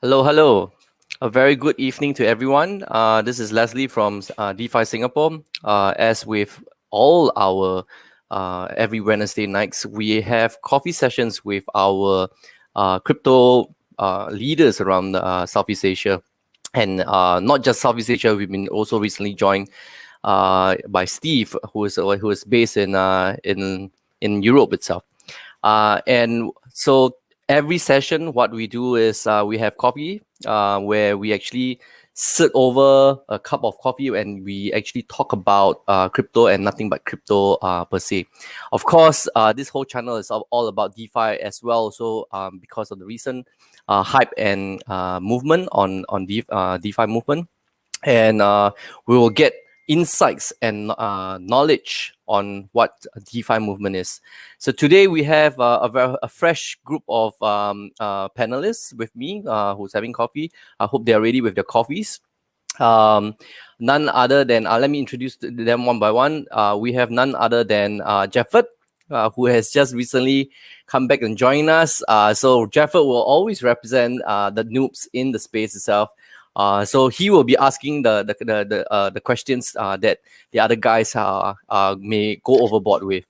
Hello, hello. A very good evening to everyone. This is Leslie from DeFi Singapore. As with all our every Wednesday nights, we have coffee sessions with our crypto leaders around Southeast Asia, and not just Southeast Asia. We've been also recently joined by Steve, who is based in Europe itself. And so every session, what we do is we have coffee where we actually sit over a cup of coffee and we actually talk about crypto and nothing but crypto per se. Of course, this whole channel is all about DeFi as well. So because of the recent hype and movement on DeFi movement, and we will get insights and knowledge on what DeFi movement is. So today we have a fresh group of panelists with me who's having coffee. I hope they're ready with their coffees. None other than, let me introduce them one by one. We have none other than Jefford, who has just recently come back and joined us. So Jefford will always represent the noobs in the space itself. So he will be asking the questions that the other guys may go overboard with.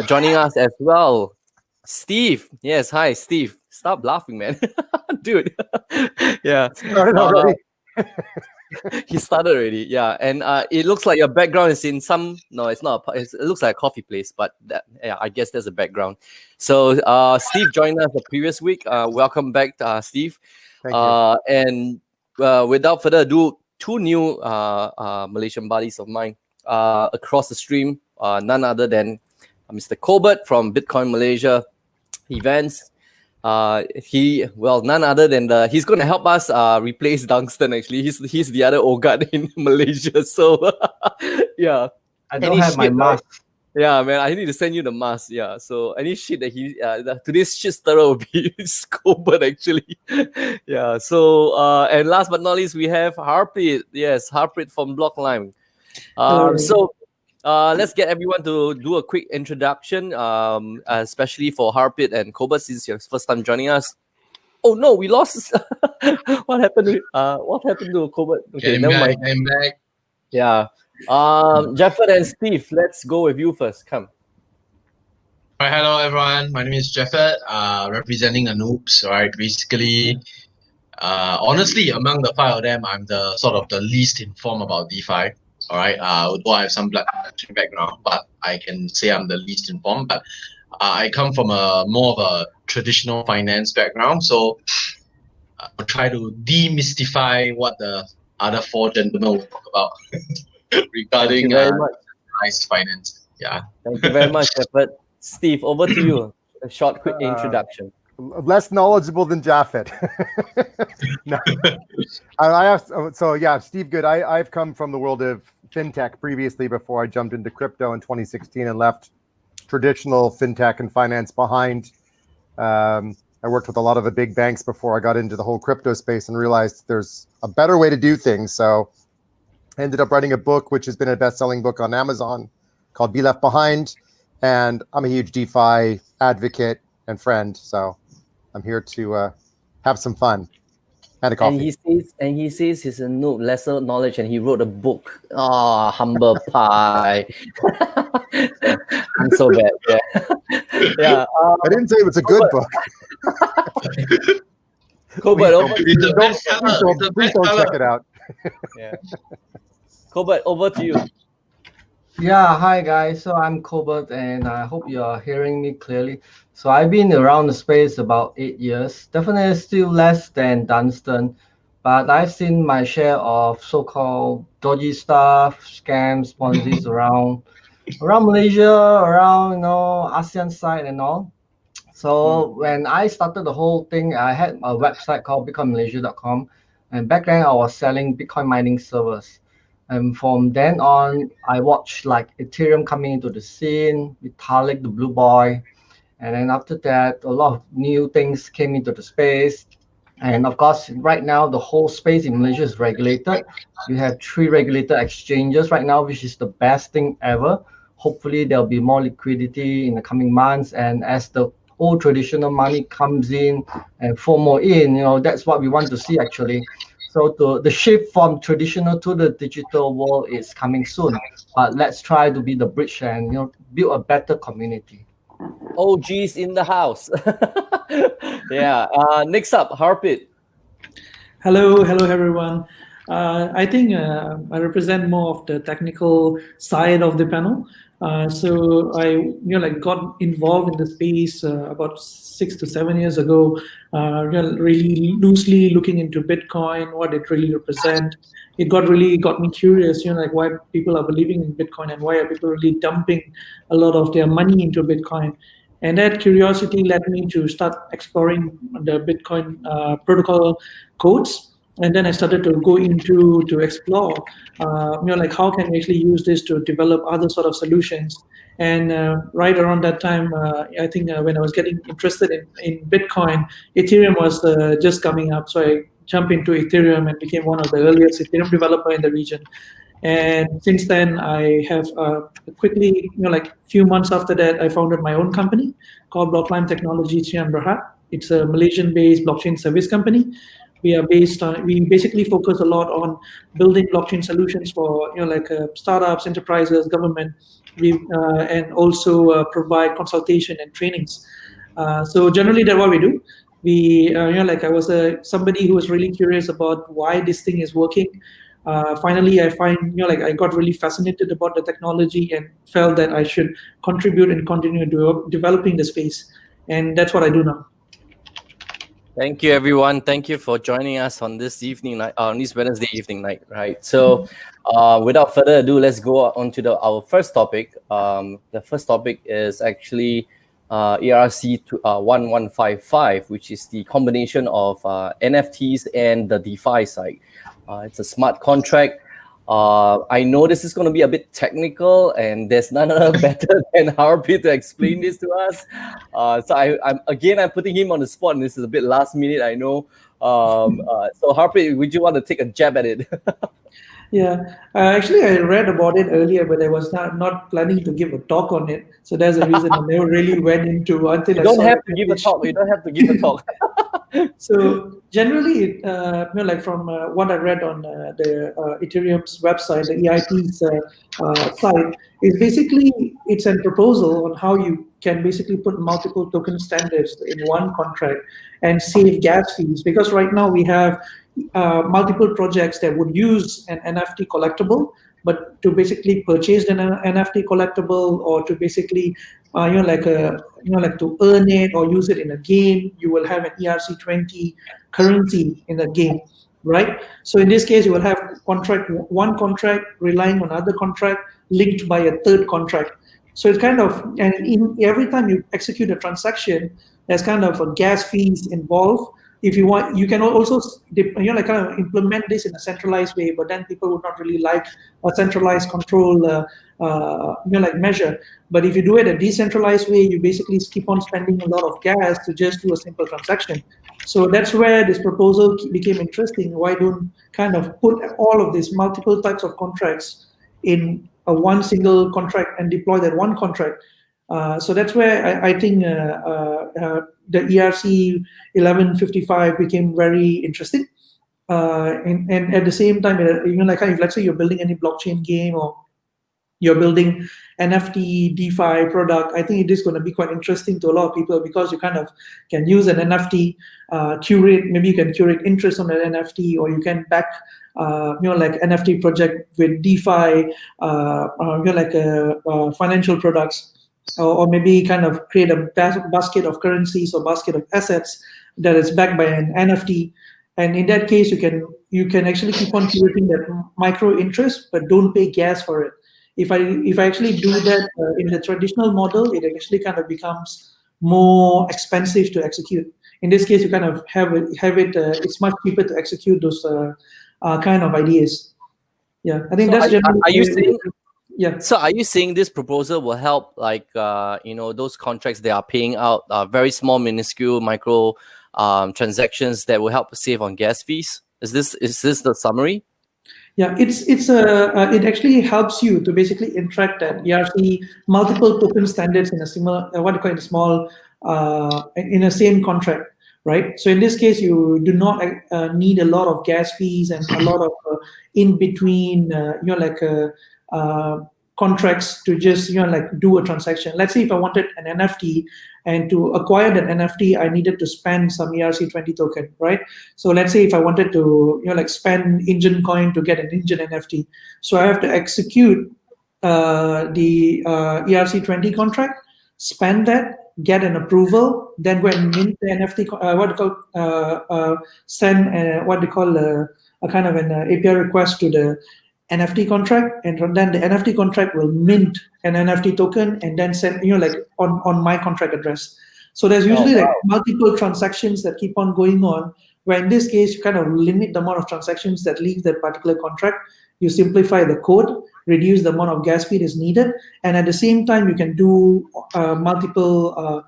Joining us as well, Steve. Yes, hi, Steve. Stop laughing, man. Dude. Yeah. Started already. He started already. Yeah. And it looks like your background is in some... No, it's not. It looks like a coffee place, but I guess there's a background. So Steve joined us the previous week. Welcome back, Steve. Thank you. And without further ado, two new Malaysian buddies of mine across the stream, none other than Mr. Colbert from Bitcoin Malaysia events. None other than he's going to help us replace Dunstan. Actually, he's the other OGAD in Malaysia. So yeah, I don't have my mask. Yeah, man, I need to send you the mask. Yeah, so any shit that today's shit stirrer will be Colbert actually. Yeah, so and last but not least, we have Harpreet. Yes, Harpreet from Blockline. So let's get everyone to do a quick introduction, especially for Harpreet and Colbert, since it's your first time joining us. Oh no, we lost. What happened to Colbert? Okay, never mind. I'm back. Yeah. Jefford and Steve, let's go with you first. Come. All right, hello everyone. My name is Jefford, representing the noobs. Right, basically, honestly, among the five of them, I'm the sort of the least informed about DeFi. All right, although I have some blockchain background, but I can say I'm the least informed. But I come from a more of a traditional finance background, so I'll try to demystify what the other four gentlemen will talk about regarding finance. Yeah. Thank you very much, Jefford. Steve, over to you. A short, quick introduction. Less knowledgeable than Japheth. No. Steve Good. I've come from the world of fintech previously before I jumped into crypto in 2016 and left traditional fintech and finance behind. I worked with a lot of the big banks before I got into the whole crypto space and realized there's a better way to do things. So I ended up writing a book, which has been a best-selling book on Amazon called Be Left Behind. And I'm a huge DeFi advocate and friend. So I'm here to have some fun and a coffee. And he says he's a noob, lesser knowledge, and he wrote a book. Oh, humble pie. I'm so bad. Yeah. Yeah. I didn't say it was a good book. Colbert, please don't check it out. Yeah. Colbert, over to you. Yeah, hi guys. So I'm Colbert, and I hope you are hearing me clearly. So I've been around the space about 8 years. Definitely still less than Dunstan, but I've seen my share of so-called dodgy stuff, scams, Ponzi's around Malaysia, around ASEAN side and all. So when I started the whole thing, I had a website called bitcoinmalaysia.com, and back then I was selling Bitcoin mining servers. And from then on, I watched like Ethereum coming into the scene, Vitalik, the blue boy. And then after that, a lot of new things came into the space. And of course, right now, the whole space in Malaysia is regulated. You have 3 regulated exchanges right now, which is the best thing ever. Hopefully, there'll be more liquidity in the coming months. And as the old traditional money comes in and FOMO in. That's what we want to see actually. So the shift from traditional to the digital world is coming soon. But let's try to be the bridge and build a better community. OGs in the house. Yeah. Next up, Harpit. Hello everyone. I think I represent more of the technical side of the panel. So I got involved in the space about 6 to 7 years ago, really loosely looking into Bitcoin, what it really represents. It really got me curious, why people are believing in Bitcoin and why are people really dumping a lot of their money into Bitcoin. And that curiosity led me to start exploring the Bitcoin protocol codes. And then I started to go into to explore, how can we actually use this to develop other sort of solutions. And right around that time, I think when I was getting interested in Bitcoin, Ethereum was just coming up. So I jumped into Ethereum and became one of the earliest Ethereum developer in the region. And since then, I have quickly, few months after that, I founded my own company called Blockline Technology Cian Berhad. It's a Malaysian-based blockchain service company. We basically focus a lot on building blockchain solutions for, startups, enterprises, government, and also provide consultation and trainings. So generally, that's what we do. I was somebody who was really curious about why this thing is working. Finally, I find, I got really fascinated about the technology and felt that I should contribute and continue developing the space. And that's what I do now. Thank you, everyone. Thank you for joining us on this evening night, on this Wednesday evening night, right? So, without further ado, let's go on to our first topic. The first topic is actually ERC 1155, which is the combination of NFTs and the DeFi side. It's a smart contract. I know this is going to be a bit technical, and there's none other better than Harpit to explain this to us. So I'm putting him on the spot, and this is a bit last minute, I know. So Harpit, would you want to take a jab at it? Yeah, actually, I read about it earlier, but I was not planning to give a talk on it. So that's the reason I never really went into until you don't have to give a talk. You don't have to give a talk. So generally, from what I read on the Ethereum's website, the EIP's site, is basically it's a proposal on how you can basically put multiple token standards in one contract and save gas fees. Because right now we have multiple projects that would use an NFT collectible, but to basically purchase an NFT collectible or to basically to earn it or use it in a game, you will have an ERC20 currency in the game, right? So in this case, you will have one contract relying on another contract linked by a third contract. So it's kind of, and every time you execute a transaction, there's kind of a gas fees involved. If you want, you can also kind of implement this in a centralized way, but then people would not really like a centralized control measure. But if you do it a decentralized way, you basically keep on spending a lot of gas to just do a simple transaction. So that's where this proposal became interesting. Why don't kind of put all of these multiple types of contracts in one single contract and deploy that one contract? So that's where I think the ERC 1155 became very interesting. And at the same time, if let's say you're building any blockchain game or you're building NFT DeFi product, I think it is going to be quite interesting to a lot of people because you kind of can use an NFT, curate, maybe you can curate interest on an NFT, or you can back NFT project with DeFi, financial products. Or maybe kind of create a basket of currencies or basket of assets that is backed by an NFT. And in that case, you can actually keep on curating that micro interest, but don't pay gas for it. If I actually do that in the traditional model, it actually kind of becomes more expensive to execute. In this case, you kind of have it. It's much cheaper to execute those kind of ideas. Yeah, I think so that's generally. Are you saying? Yeah. So are you saying this proposal will help, like, those contracts they are paying out very small, minuscule, micro transactions that will help save on gas fees? Is this the summary? Yeah, it actually helps you to basically interact that ERC multiple token standards in a similar what you call it, a small in the same contract, right? So in this case, you do not need a lot of gas fees and a lot of in between, contracts to just do a transaction. Let's say if I wanted an NFT, and to acquire that NFT, I needed to spend some ERC20 token, right? So let's say if I wanted to spend Engine coin to get an Engine NFT, so I have to execute the ERC20 contract, spend that, get an approval, then go and mint the NFT. Send what they call a kind of an API request to the NFT contract, and then the NFT contract will mint an NFT token and then send on my contract address. So there's usually multiple transactions that keep on going on, where in this case you kind of limit the amount of transactions that leave that particular contract. You simplify the code, reduce the amount of gas fee is needed, and at the same time you can do multiple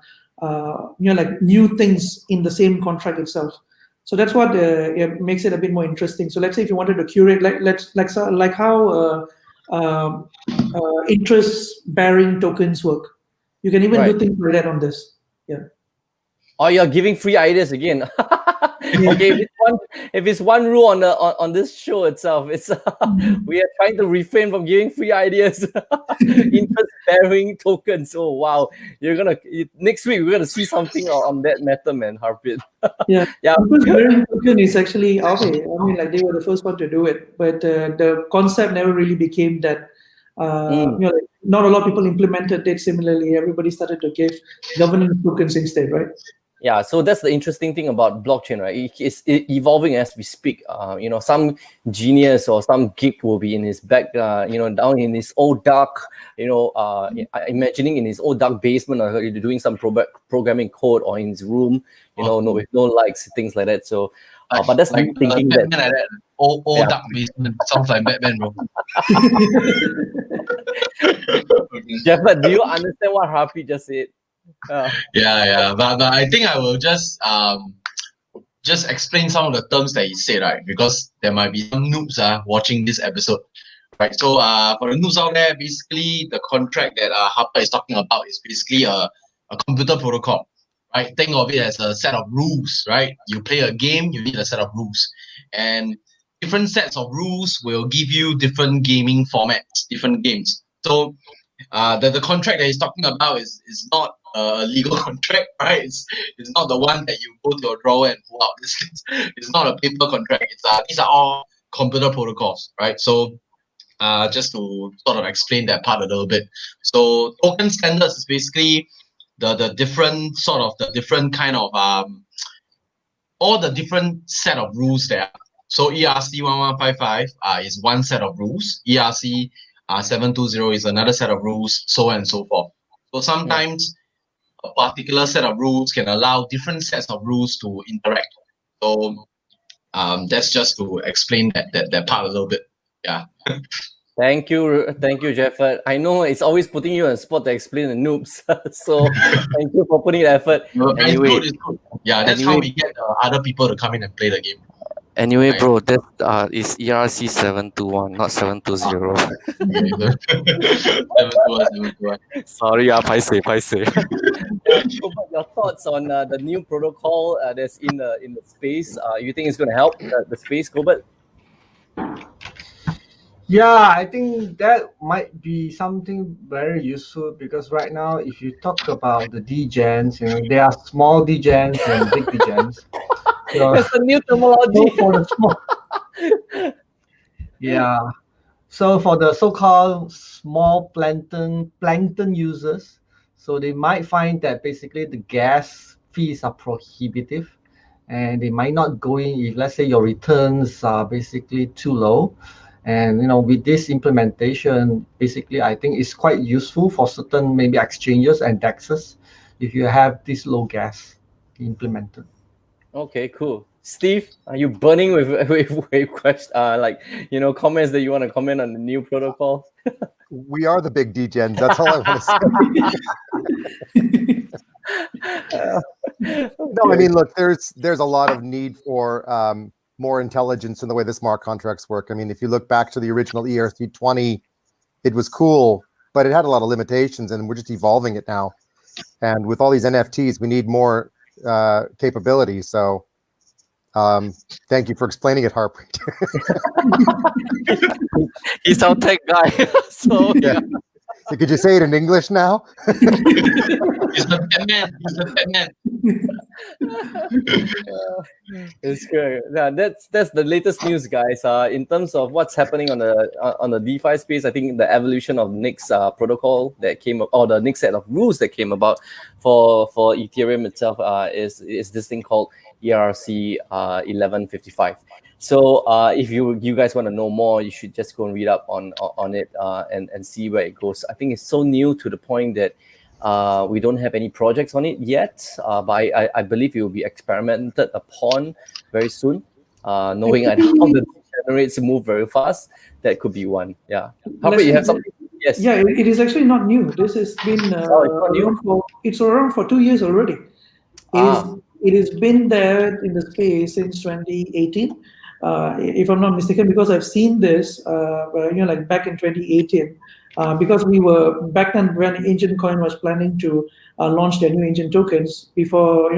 new things in the same contract itself. So that's what makes it a bit more interesting. So let's say if you wanted to curate, like how interest-bearing tokens work, you can even do things like that on this. Yeah. Oh, you're giving free ideas again. Okay, if it's one rule on this show itself, it's we are trying to refrain from giving free ideas. Interest-bearing tokens. Oh wow, next week we're gonna see something on that matter, man. Harpreet. Yeah. Yeah. Interest-bearing token is actually okay. I mean, they were the first one to do it, but the concept never really became that. Not a lot of people implemented it similarly. Everybody started to give governance tokens instead, right? Yeah, so that's the interesting thing about blockchain, right? It's evolving as we speak. Some genius or some geek will be in his back, down in his old dark, imagining in his old dark basement, or doing some programming code, or in his room, with no lights, things like that. So, but that's like thinking Batman that like that. Old dark basement sounds like Batman, bro. Jeff, but do you understand what Harpreet just said? Yeah, but I think I will just explain some of the terms that he said, right? Because there might be some noobs watching this episode, right? So for the noobs out there, basically the contract that Harper is talking about is basically a computer protocol, right? Think of it as a set of rules, right? You play a game, you need a set of rules, and different sets of rules will give you different gaming formats, different games. So the contract that he's talking about is not a legal contract, right? It's not the one that you go to your drawer and pull out. It's not a paper contract. These are all computer protocols, right? So just to sort of explain that part a little bit. So token standards is basically the different kind of all the different set of rules there. So ERC 1155 is one set of rules. ERC 720 is another set of rules, so on and so forth. So sometimes a particular set of rules can allow different sets of rules to interact. So that's just to explain that part a little bit. Yeah. Thank you, Jeff. I know it's always putting you on the spot to explain the noobs. So thank you for putting the effort. Anyway, it's good. Yeah, that's how we get other people to come in and play the game. Anyway, bro, that is ERC 721, not 720. 721. Sorry, paise. Your thoughts on the new protocol that's in the space? You think it's going to help the space, Gobert? Yeah, I think that might be something very useful, because right now, if you talk about the degens, there are small degens and big degens. So, that's the new terminology. So for the small, yeah. So for the so-called small plankton users, so they might find that basically the gas fees are prohibitive, and they might not go in if, let's say, your returns are basically too low. And with this implementation, basically, I think it's quite useful for certain maybe exchanges and DEXs if you have this low gas implemented. Okay, cool. Steve, are you burning with questions, comments that you want to comment on the new protocol? We are the big degens. That's all I want to say. No, I mean, look, there's a lot of need for more intelligence in the way the smart contracts work. I mean, if you look back to the original ERC20, it was cool, but it had a lot of limitations, and we're just evolving it now. And with all these NFTs, we need more capabilities. So thank you for explaining it, Harpreet. He's our tech guy. So yeah. Could you say it in English now? He's the Batman. He's the Batman. It's good. Yeah, that's the latest news, guys. In terms of what's happening on the DeFi space, I think the evolution of next protocol that came up, or the next set of rules that came about for Ethereum itself is this thing called ERC 1155. So if you guys want to know more, you should just go and read up on it and see where it goes. I think it's so new to the point that we don't have any projects on it yet, but I believe it will be experimented upon very soon. Knowing how the generates move very fast, that could be one. Yeah. Harpreet, you have something? Yes. Yeah, it is actually not new. This has been around for 2 years already. It has been there in the space since 2018. If I'm not mistaken, because I've seen this, like back in 2018, because we were back then when Ancient Coin was planning to launch their new Ancient tokens before,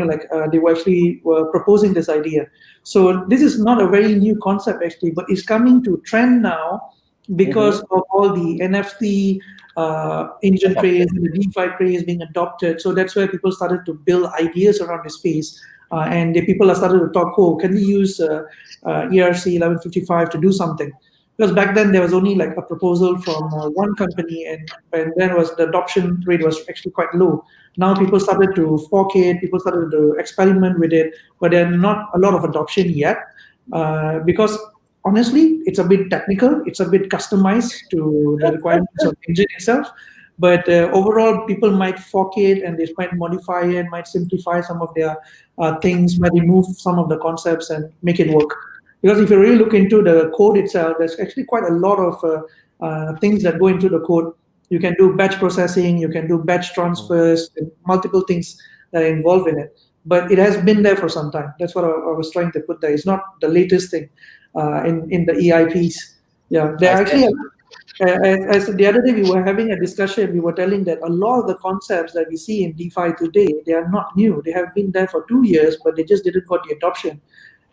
they were proposing this idea. So this is not a very new concept actually, but it's coming to trend now because of all the NFT Ancient craze and the DeFi craze being adopted. So that's where people started to build ideas around the space. And the people are started to talk, can we use ERC 1155 to do something? Because back then there was only like a proposal from one company, and then the adoption rate was actually quite low. Now people started to fork it, people started to experiment with it, but there's not a lot of adoption yet because honestly, it's a bit technical, it's a bit customized to the requirements of the engine itself. But overall, people might fork it and they might modify it, might simplify some of their things, might remove some of the concepts and make it work. Because if you really look into the code itself, there's actually quite a lot of things that go into the code. You can do batch processing, you can do batch transfers, and multiple things that are involved in it. But it has been there for some time. That's what I was trying to put there. It's not the latest thing in the EIPs. Yeah, they're actually... As the other day we were having a discussion, we were telling that a lot of the concepts that we see in DeFi today, they are not new. They have been there for 2 years, but they just didn't got the adoption.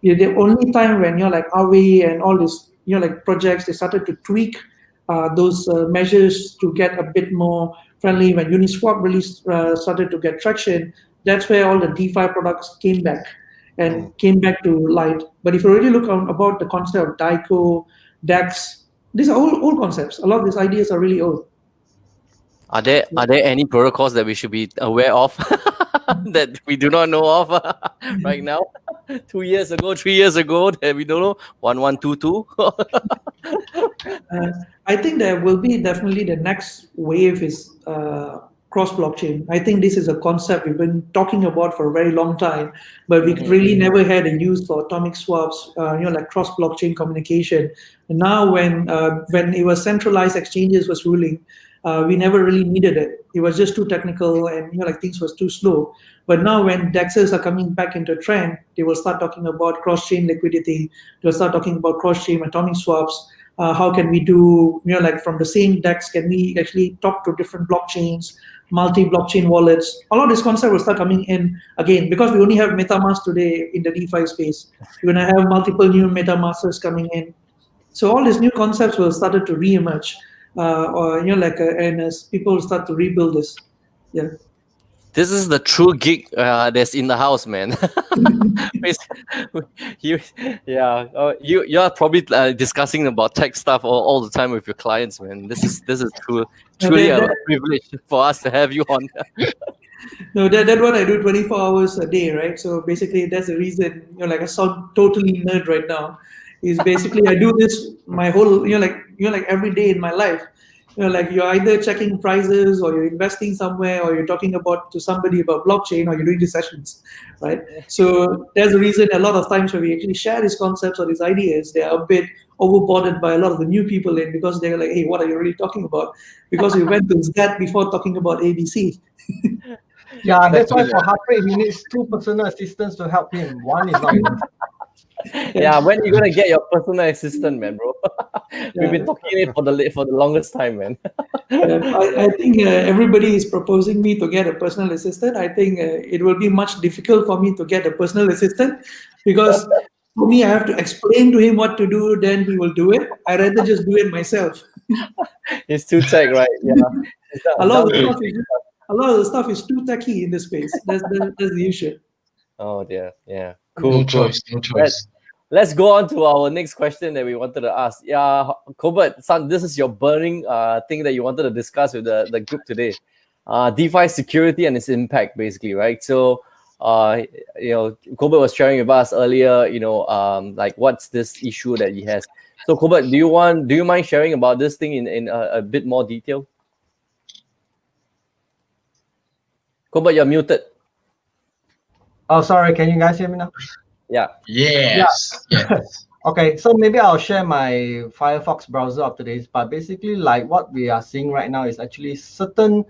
The only time when like Aave and all these like projects, they started to tweak those measures to get a bit more friendly. When Uniswap really started to get traction, that's where all the DeFi products came back and came back to light. But if you really look about the concept of DICO, DEX, these are all old concepts. A lot of these ideas are really old. Are there any protocols that we should be aware of that we do not know of right now? 2 years ago, 3 years ago, that we don't know. 1122. I think there will be definitely the next wave is cross-blockchain. I think this is a concept we've been talking about for a very long time, but we really never had a use for atomic swaps, like cross-blockchain communication. And now when it was centralized exchanges was ruling, we never really needed it. It was just too technical and like things was too slow. But now when DEXs are coming back into trend, they will start talking about cross-chain liquidity. They'll start talking about cross-chain atomic swaps. How can we do, like from the same DEX, can we actually talk to different blockchains, multi-blockchain wallets? All of this concept will start coming in again because we only have MetaMask today in the DeFi space. We're going to have multiple new MetaMaskers coming in. So all these new concepts will start to re-emerge, and as people start to rebuild this. Yeah. This is the true geek that's in the house, man. You're probably discussing about tech stuff all the time with your clients, man. This is truly a privilege for us to have you on. No, that what I do 24 hours a day, right? So basically, that's the reason. Like I sound totally nerd right now. Is basically I do this my whole like every day in my life. Like you're either checking prices or you're investing somewhere or you're talking to somebody about blockchain or you're doing these sessions, right? So there's a reason a lot of times when we actually share these concepts or these ideas, they are a bit overboarded by a lot of the new people in because they're like, hey, what are you really talking about? Because we went to that before talking about ABC. Yeah, that's why for Harpreet, he needs 2 personal assistants to help him. One is not enough. Yeah, when are you gonna get your personal assistant, man, bro? We've been talking it for the longest time, man. I think everybody is proposing me to get a personal assistant. I think it will be much difficult for me to get a personal assistant because for me, I have to explain to him what to do, then he will do it. I rather just do it myself. It's too tech, right? Yeah. A lot of the stuff is too techy in this space. That's the issue. Oh dear. Yeah. Cool. No choice. Let's go on to our next question that we wanted to ask. Yeah, Colbert, son, this is your burning thing that you wanted to discuss with the group today. DeFi security and its impact, basically, right? So, Colbert was sharing with us earlier, like what's this issue that he has. So, Colbert, do you mind sharing about this thing in a bit more detail? Colbert, you're muted. Oh, sorry. Can you guys hear me now? Yeah. Yes. Okay, so maybe I'll share my Firefox browser up to this, but basically like what we are seeing right now is actually certain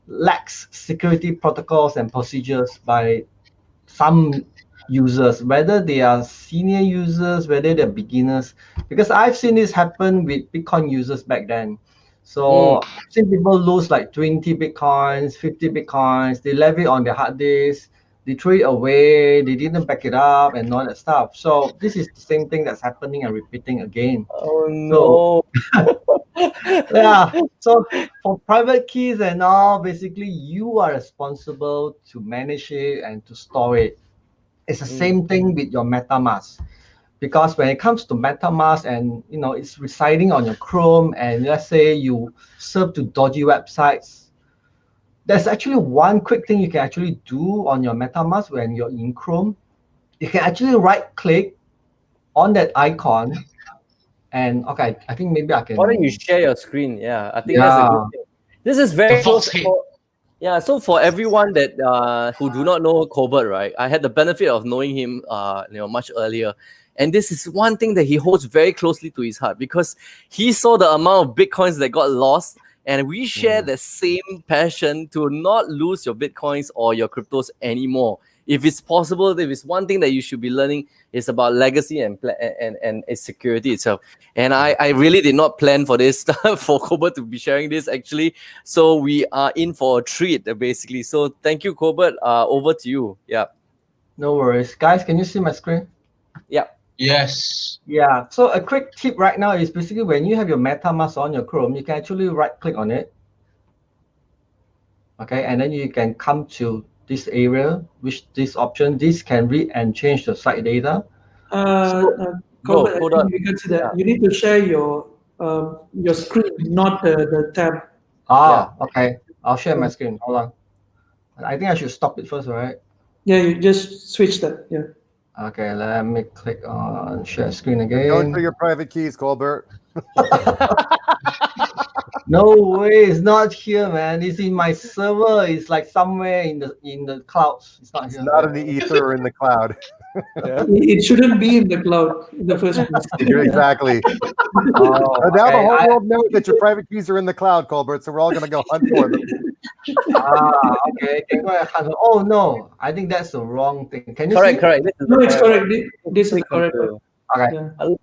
lax security protocols and procedures by some users, whether they are senior users, whether they're beginners, because I've seen this happen with Bitcoin users back then. So I've seen people lose like 20 Bitcoins, 50 Bitcoins, they left it on their hard disk, they threw it away, they didn't back it up and all that stuff. So this is the same thing that's happening and repeating again. Oh no. Yeah, so for private keys and all, basically you are responsible to manage it and to store it. It's the same thing with your MetaMask. Because when it comes to MetaMask and it's residing on your Chrome, and let's say you serve to dodgy websites, there's actually one quick thing you can actually do on your MetaMask when you're in Chrome. You can actually right-click on that icon, and okay, I think maybe I can. Why don't you share your screen? Yeah, I think that's a good thing. This is very close. Yeah, so for everyone that who do not know Colbert, right? I had the benefit of knowing him, much earlier. And this is one thing that he holds very closely to his heart because he saw the amount of Bitcoins that got lost. And we share the same passion to not lose your Bitcoins or your cryptos anymore. If it's possible, if it's one thing that you should be learning, it's about legacy and security itself. And I really did not plan for this, for Colbert to be sharing this actually. So we are in for a treat, basically. So thank you, Colbert. Over to you. Yeah. No worries. Guys, can you see my screen? Yeah. Yes. Yeah, so a quick tip right now is basically when you have your MetaMask on your Chrome, you can actually right-click on it. Okay, and then you can come to this area, which this option, this can read and change the site data. Colbert, because you need to share your screen, not the tab. Okay. I'll share my screen. Hold on. I think I should stop it first, right? Yeah, you just switch that. Yeah. Okay, let me click on share screen again. Don't show your private keys, Colbert. No way, it's not here, man. It's in my server. It's like somewhere in the clouds. It's not here. It's not in the ether or in the cloud. It shouldn't be in the cloud in the first place. Exactly. Now the whole world knows that your private keys are in the cloud, Colbert. So we're all going to go hunt for them. Okay. Oh no, I think that's the wrong thing. Can you correct? see? Correct. It's correct. This is correct. Okay. Yeah.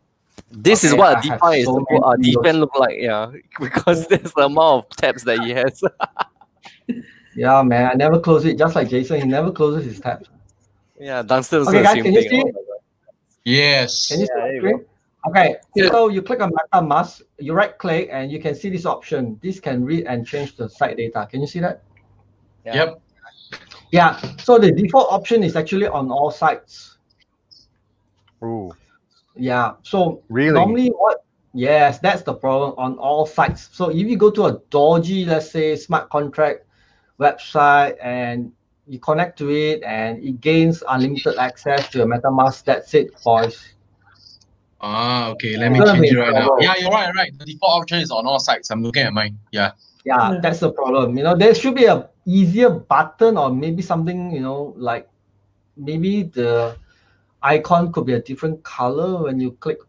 This is what a DeFi is. so DeFi look like, yeah, because there's the amount of tabs that he has. Yeah, man, I never close it. Just like Jason, he never closes his tabs. Yeah, Dunstan Okay, the guys, same can you thing. see? Yes. Can you see the screen? Okay, so you click on MetaMask, you right-click, and you can see this option. This can read and change the site data. Can you see that? Yeah. Yep. Yeah. So the default option is actually on all sites. Ooh. Yeah. So Really? normally yes, that's the problem on all sites. So if you go to a dodgy, let's say, smart contract website and you connect to it and it gains unlimited access to your MetaMask, that's it, boys. Okay. Let me change it right now. Yeah, you're right. The default option is on all sites. I'm looking at mine. Yeah. Yeah, that's the problem. There should be a easier button or maybe something, like maybe the icon could be a different color when you click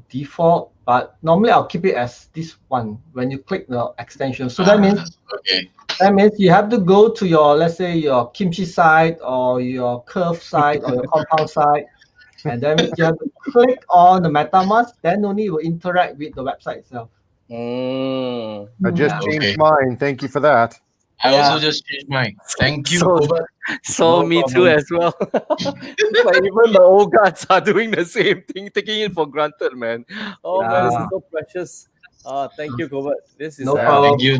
default, but normally I'll keep it as this one when you click the extension. So that means you have to go to your, let's say, your kimchi site or your curve site or your compound site, and then you have to click on the MetaMask, then only you will interact with the website itself. I just Okay. changed mine. Thank you for that. I also Yeah. just changed mine. Thank you, So- Robert. So No me too problem. as well. Like even the old guys are doing the same thing, taking it for granted, man. Oh man, this is Yeah. so precious. Thank you, Gobert. This is No Yeah, problem. thank you.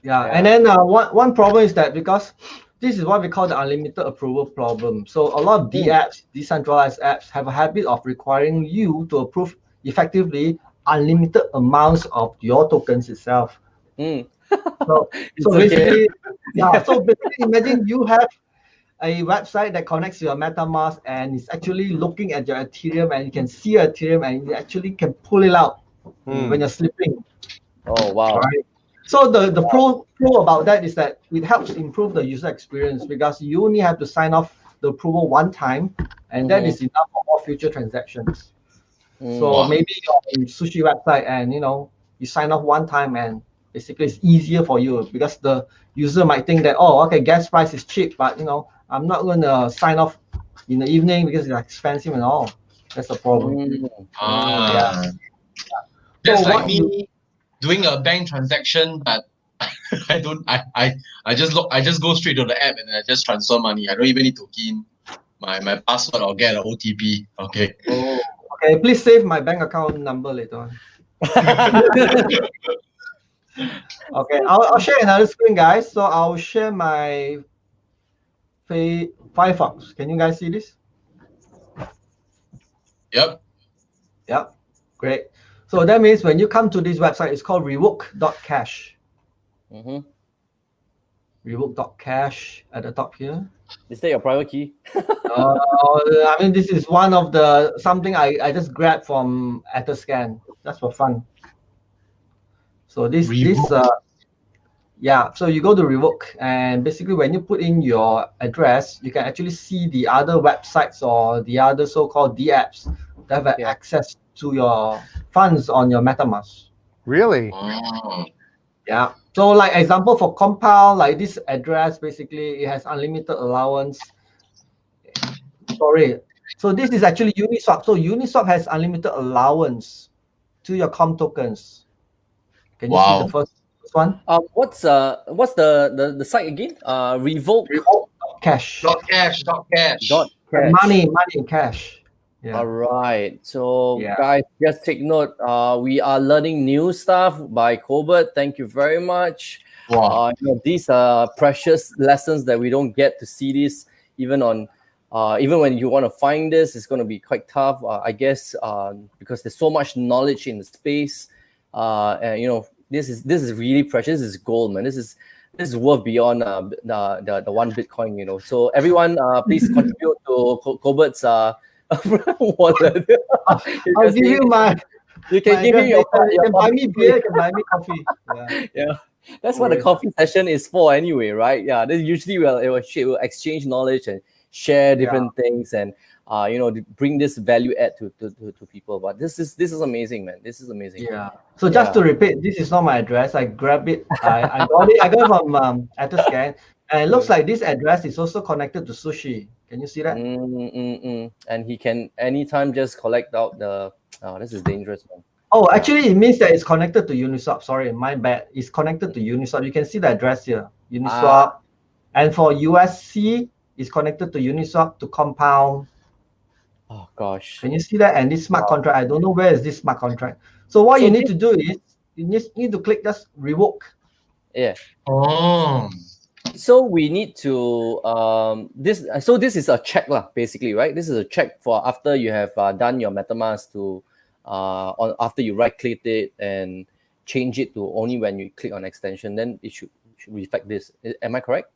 Yeah, Yeah. and then one problem is that because this is what we call the unlimited approval problem. So a lot of apps, decentralized apps, have a habit of requiring you to approve effectively unlimited amounts of your tokens itself. Mm. So It's so okay. basically, yeah. So basically, imagine you have a website that connects to your MetaMask and is actually looking at your Ethereum, and you can see your Ethereum and you actually can pull it out when you're sleeping. Oh wow. Right. So the pro about that is that it helps improve the user experience because you only have to sign off the approval one time, and that is enough for all future transactions. So Wow. maybe on sushi website, and you sign off one time, and basically it's easier for you because the user might think that, oh, okay, gas price is cheap, but I'm not gonna sign off in the evening because it's expensive and all. That's the problem. Ah. That's So like what me doing a bank transaction, but I don't. I just go straight to the app and I just transfer money. I don't even need to key in my password or get an OTP. Okay. Oh, okay. Please save my bank account number later on. Okay, I'll share another screen, guys. So I'll share my Firefox. Can you guys see this? Yep. Yep, great. So that means when you come to this website, it's called revoke.cash. Revoke.cash at the top here. Is that your private key? I mean, this is one of the something I just grabbed from Etherscan just for fun. So so you go to Revoke, and basically when you put in your address, you can actually see the other websites or the other so-called D-apps that have access to your funds on your MetaMask. Really? Oh. Yeah. So like example for Compound, like this address, basically it has unlimited allowance. Sorry. So this is actually Uniswap. So Uniswap has unlimited allowance to your COM tokens. Can you see the first one? What's the site again? Revoke. Cash. Cash. Money in cash. Yeah. All right. So guys, just take note. We are learning new stuff by Colbert. Thank you very much. Wow. These are precious lessons that we don't get to see this even on. Even when you want to find this, it's going to be quite tough, I guess, because there's so much knowledge in the space. And this is really precious. This is gold, man. This is worth beyond the one Bitcoin. So everyone, please contribute to Colbert's wallet. I'll give you my. You can give him you your can buy me beer. You can buy me coffee. Yeah. That's what the coffee session is for anyway, right? Yeah. This usually we'll exchange knowledge and share different things and bring this value add to people. But this is amazing, man. This is amazing. Yeah. So just to repeat, this is not my address. I grabbed it. I got it. I got it from Etherscan, and it looks like this address is also connected to Sushi. Can you see that? And he can anytime just collect out the. Oh, this is dangerous, man. Oh, actually, it means that it's connected to Uniswap. Sorry, my bad. It's connected to Uniswap. You can see the address here, Uniswap. And for USC, it's connected to Uniswap to Compound. Oh gosh. Can you see that? And this smart contract, I don't know where is this smart contract. So what you need to do is you need to click just revoke. Yeah. Oh. So we need to this. So this is a check lah, basically, right? This is a check for after you have done your MetaMask to after you right click it and change it to only when you click on extension, then it should reflect this. Am I correct?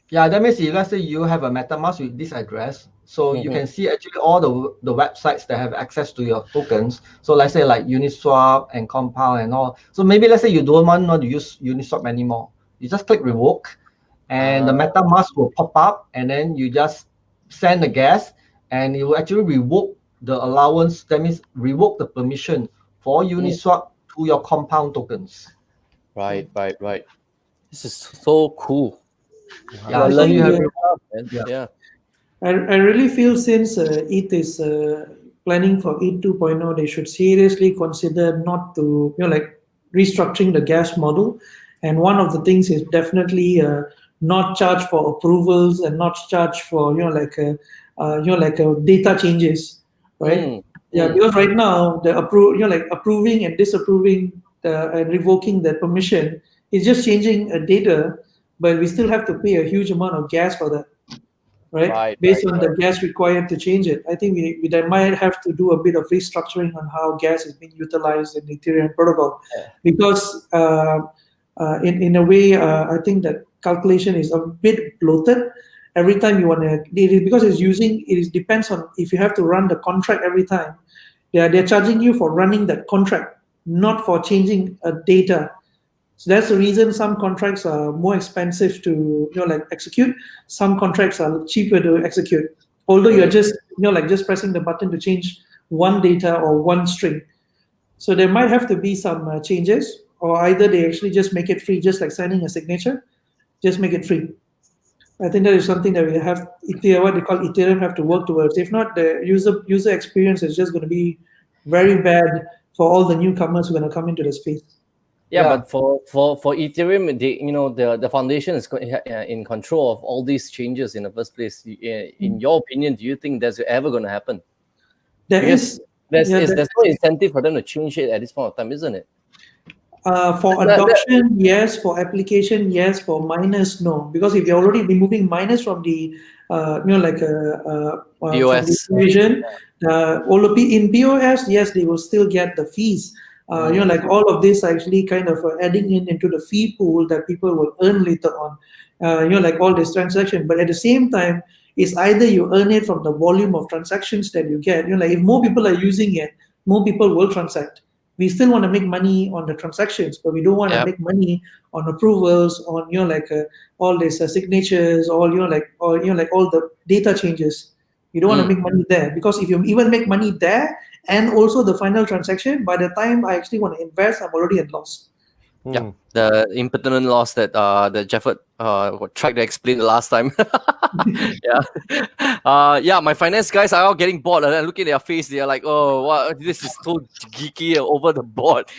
Yeah, that means if let's say you have a MetaMask with this address, so you can see actually all the websites that have access to your tokens. So let's say like Uniswap and Compound and all. So maybe let's say you don't want to use Uniswap anymore. You just click revoke, and the MetaMask will pop up, and then you just send the gas, and it will actually revoke the allowance. That means revoke the permission for Uniswap to your Compound tokens. Right. This is so cool. Yeah, I really feel since ETH is planning for 8.2.0, they should seriously consider not to, restructuring the gas model. And one of the things is definitely not charge for approvals and not charge for, data changes, right? Yeah, because right now the approving and disapproving and revoking the permission is just changing a data, but we still have to pay a huge amount of gas for that, right? Based on the gas required to change it. I think we might have to do a bit of restructuring on how gas is being utilized in the Ethereum protocol, because in a way, I think that calculation is a bit bloated. Every time you want to, because it depends on if you have to run the contract every time. They're charging you for running that contract, not for changing data. So that's the reason some contracts are more expensive to execute. Some contracts are cheaper to execute. Although you're just just pressing the button to change one data or one string. So there might have to be some changes, or either they actually just make it free, just like signing a signature, just make it free. I think that is something that we have, what they call Ethereum, have to work towards. If not, the user experience is just going to be very bad for all the newcomers who are going to come into the space. Yeah, but for Ethereum, the foundation is in control of all these changes in the first place. In your opinion, do you think that's ever going to happen? There's no incentive for them to change it at this point of time, isn't it? For adoption, yes. For application, yes. For miners, no. Because if you're already removing miners from the POS vision, in POS, yes, they will still get the fees. All of this actually kind of adding into the fee pool that people will earn later on. All this transaction. But at the same time, it's either you earn it from the volume of transactions that you get. If more people are using it, more people will transact. We still want to make money on the transactions, but we don't want to make money on approvals, on all these signatures, all the data changes. You don't want to make money there, because if you even make money there and also the final transaction, by the time I actually want to invest, I'm already at loss. Yeah, the impotent loss that Jefford tried to explain the last time. My finance guys are all getting bored, and looking at their face, they're like, "Oh, what? This is so geeky over the board."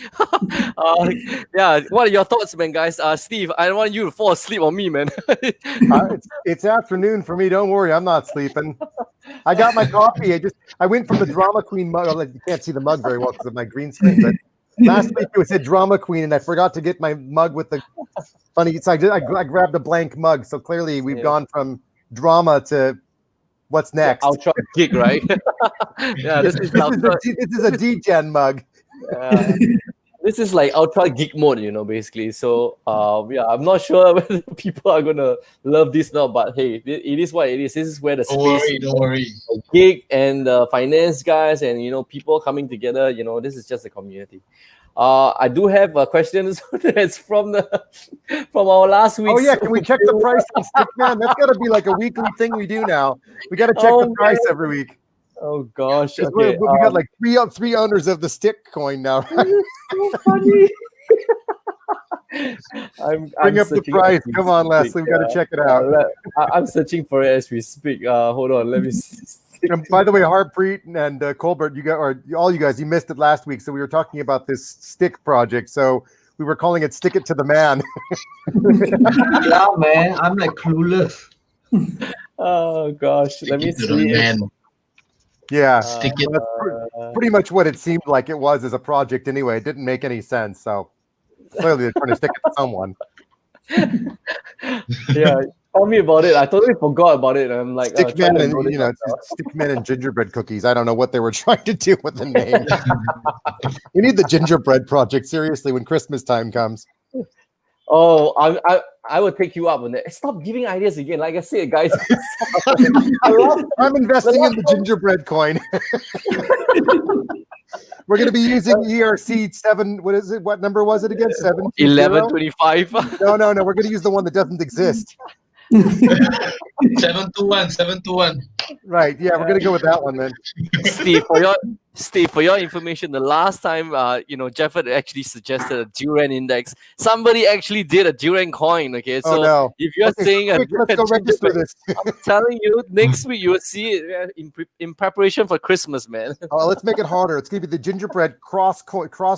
What are your thoughts, man, guys? Steve, I don't want you to fall asleep on me, man. It's afternoon for me. Don't worry, I'm not sleeping. I got my coffee. I went from the Drama Queen mug. You can't see the mug very well because of my green screen, but last week it said Drama Queen, and I forgot to get my mug with the funny. So I grabbed a blank mug. So clearly we've gone from drama to what's next. Ultra geek, right? This is a D-Gen mug. This is like ultra geek mode, basically. So I'm not sure whether people are gonna love this now, but hey, it is what it is. This is where the space, don't worry. Geek and the finance guys and people coming together. This is just a community. I do have a question that's from our last week. Oh yeah, can we check the price on Stickman? That's got to be like a weekly thing we do now. We got to check the price every week. Oh gosh, okay. We got like three owners of the stick coin now. Right? So funny. Bring up the price. Come on, Leslie. We got to check it out. I'm searching for it as we speak. Hold on, let me see. And by the way, Harpreet and Colbert, all you guys, you missed it last week. So we were talking about this stick project. So we were calling it "Stick It to the Man." Yeah, man, I'm like clueless. Oh gosh, let me see. Yeah, Stick it. That's pretty much what it seemed like it was as a project. Anyway, it didn't make any sense. So clearly, they're trying to stick it to someone. Yeah. Tell me about it. I totally forgot about it. I'm like Stickman and Stickman and gingerbread cookies. I don't know what they were trying to do with the name. We need the gingerbread project seriously when Christmas time comes. Oh, I will take you up on that. Stop giving ideas again. Like I said, guys. I'm investing in the gingerbread coin. We're going to be using ERC 7. What is it? What number was it again? 1125. No. We're going to use the one that doesn't exist. 721. Right. Yeah, we're going to go with that one then. Steve, Steve, for your information, the last time Jefford actually suggested a Duran index, somebody actually did a Duran coin. Okay, Oh so no. if you're Okay, saying quick, let's go register this. I'm telling you, next week you will see it in preparation for Christmas, man. Oh, let's make it harder. It's gonna be the gingerbread cross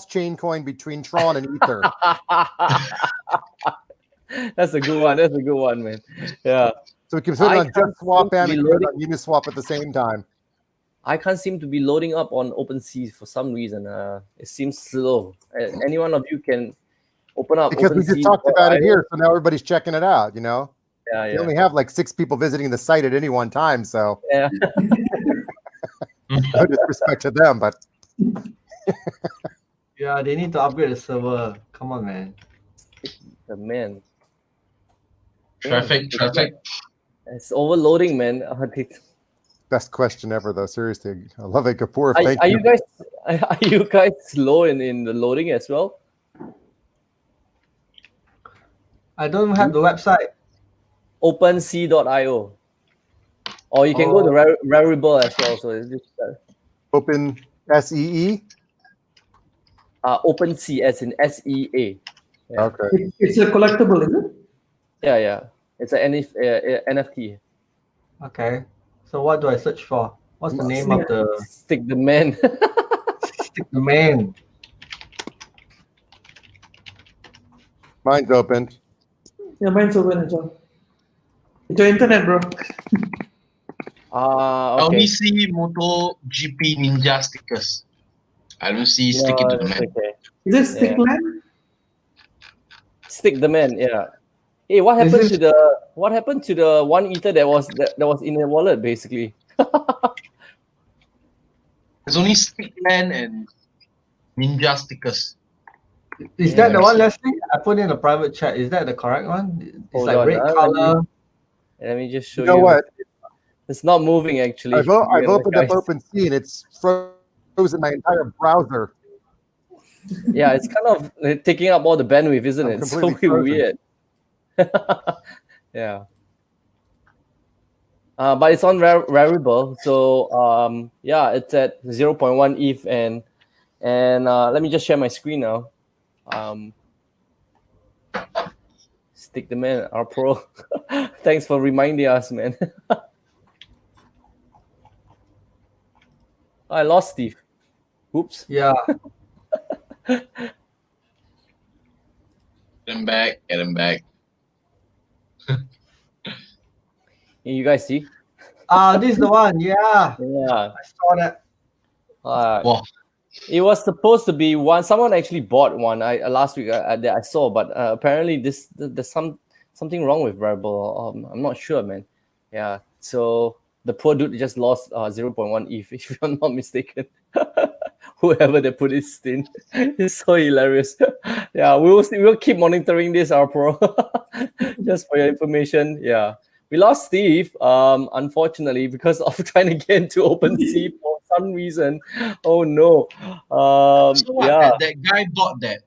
chain coin between Tron and Ether. That's a good one. That's a good one, man. Yeah. So we can put it on JetSwap and we can put it on loading. Uniswap at the same time. I can't seem to be loading up on OpenSea for some reason. It seems slow. Any one of you can open up Because we just OpenSea. talked about it here, so now everybody's checking it out, you know? Yeah, You only have like 6 people visiting the site at any one time, so yeah. no disrespect to them, but Yeah, they need to upgrade the server. Come on, man. The man. Traffic. It's overloading, man. best question ever, though. Seriously, I love it, Kapoor. Are you guys slow in the loading as well? I don't have the website. OpenSea.io, or you can go to Rarible as well. So it's just Open SEE. OpenSea as in SEA. Yeah. Okay. It's a collectible, is it? Yeah. It's an NFT. Okay. So what do I search for? What's the name of the Stick the man. Stick the man? Mine's opened. Yeah, mine's open as well. It's your internet, bro. I Okay. only see MotoGP Ninja stickers. I don't see stick it to the man. Okay. Is it Stickland? Stick the man. Yeah. Hey, what happened to the 1 Ether that was in the wallet basically? There's only Stickland and Ninja stickers. Is that the one, Leslie? I put in a private chat. Is that the correct one? It's Hold like on, red color. Let me just show You know what? It's not moving actually. I've opened up OpenSea and it's frozen my entire browser. Yeah, it's kind of taking up all the bandwidth, isn't I'm it? So completely frozen. weird. Yeah. But it's on Rarible, so yeah, it's at 0.1 ETH, and let me just share my screen now. Stick the man, our pro. Thanks for reminding us, man. I lost Steve. Oops. Yeah. Get him back. You guys see? This is the one. Yeah. Yeah. I saw that. Wow. It was supposed to be one. Someone actually bought one. Last week I saw, but apparently there's something wrong with Rarible. I'm not sure, man. Yeah. So the poor dude just lost 0.1 ETH, if I'm not mistaken. Whoever they put his in, it's so hilarious. Yeah, we'll keep monitoring this, our pro. Just for your information. Yeah. We lost Steve, unfortunately, because of trying to get into OpenSea for some reason. Oh no! So what? Yeah, That guy bought the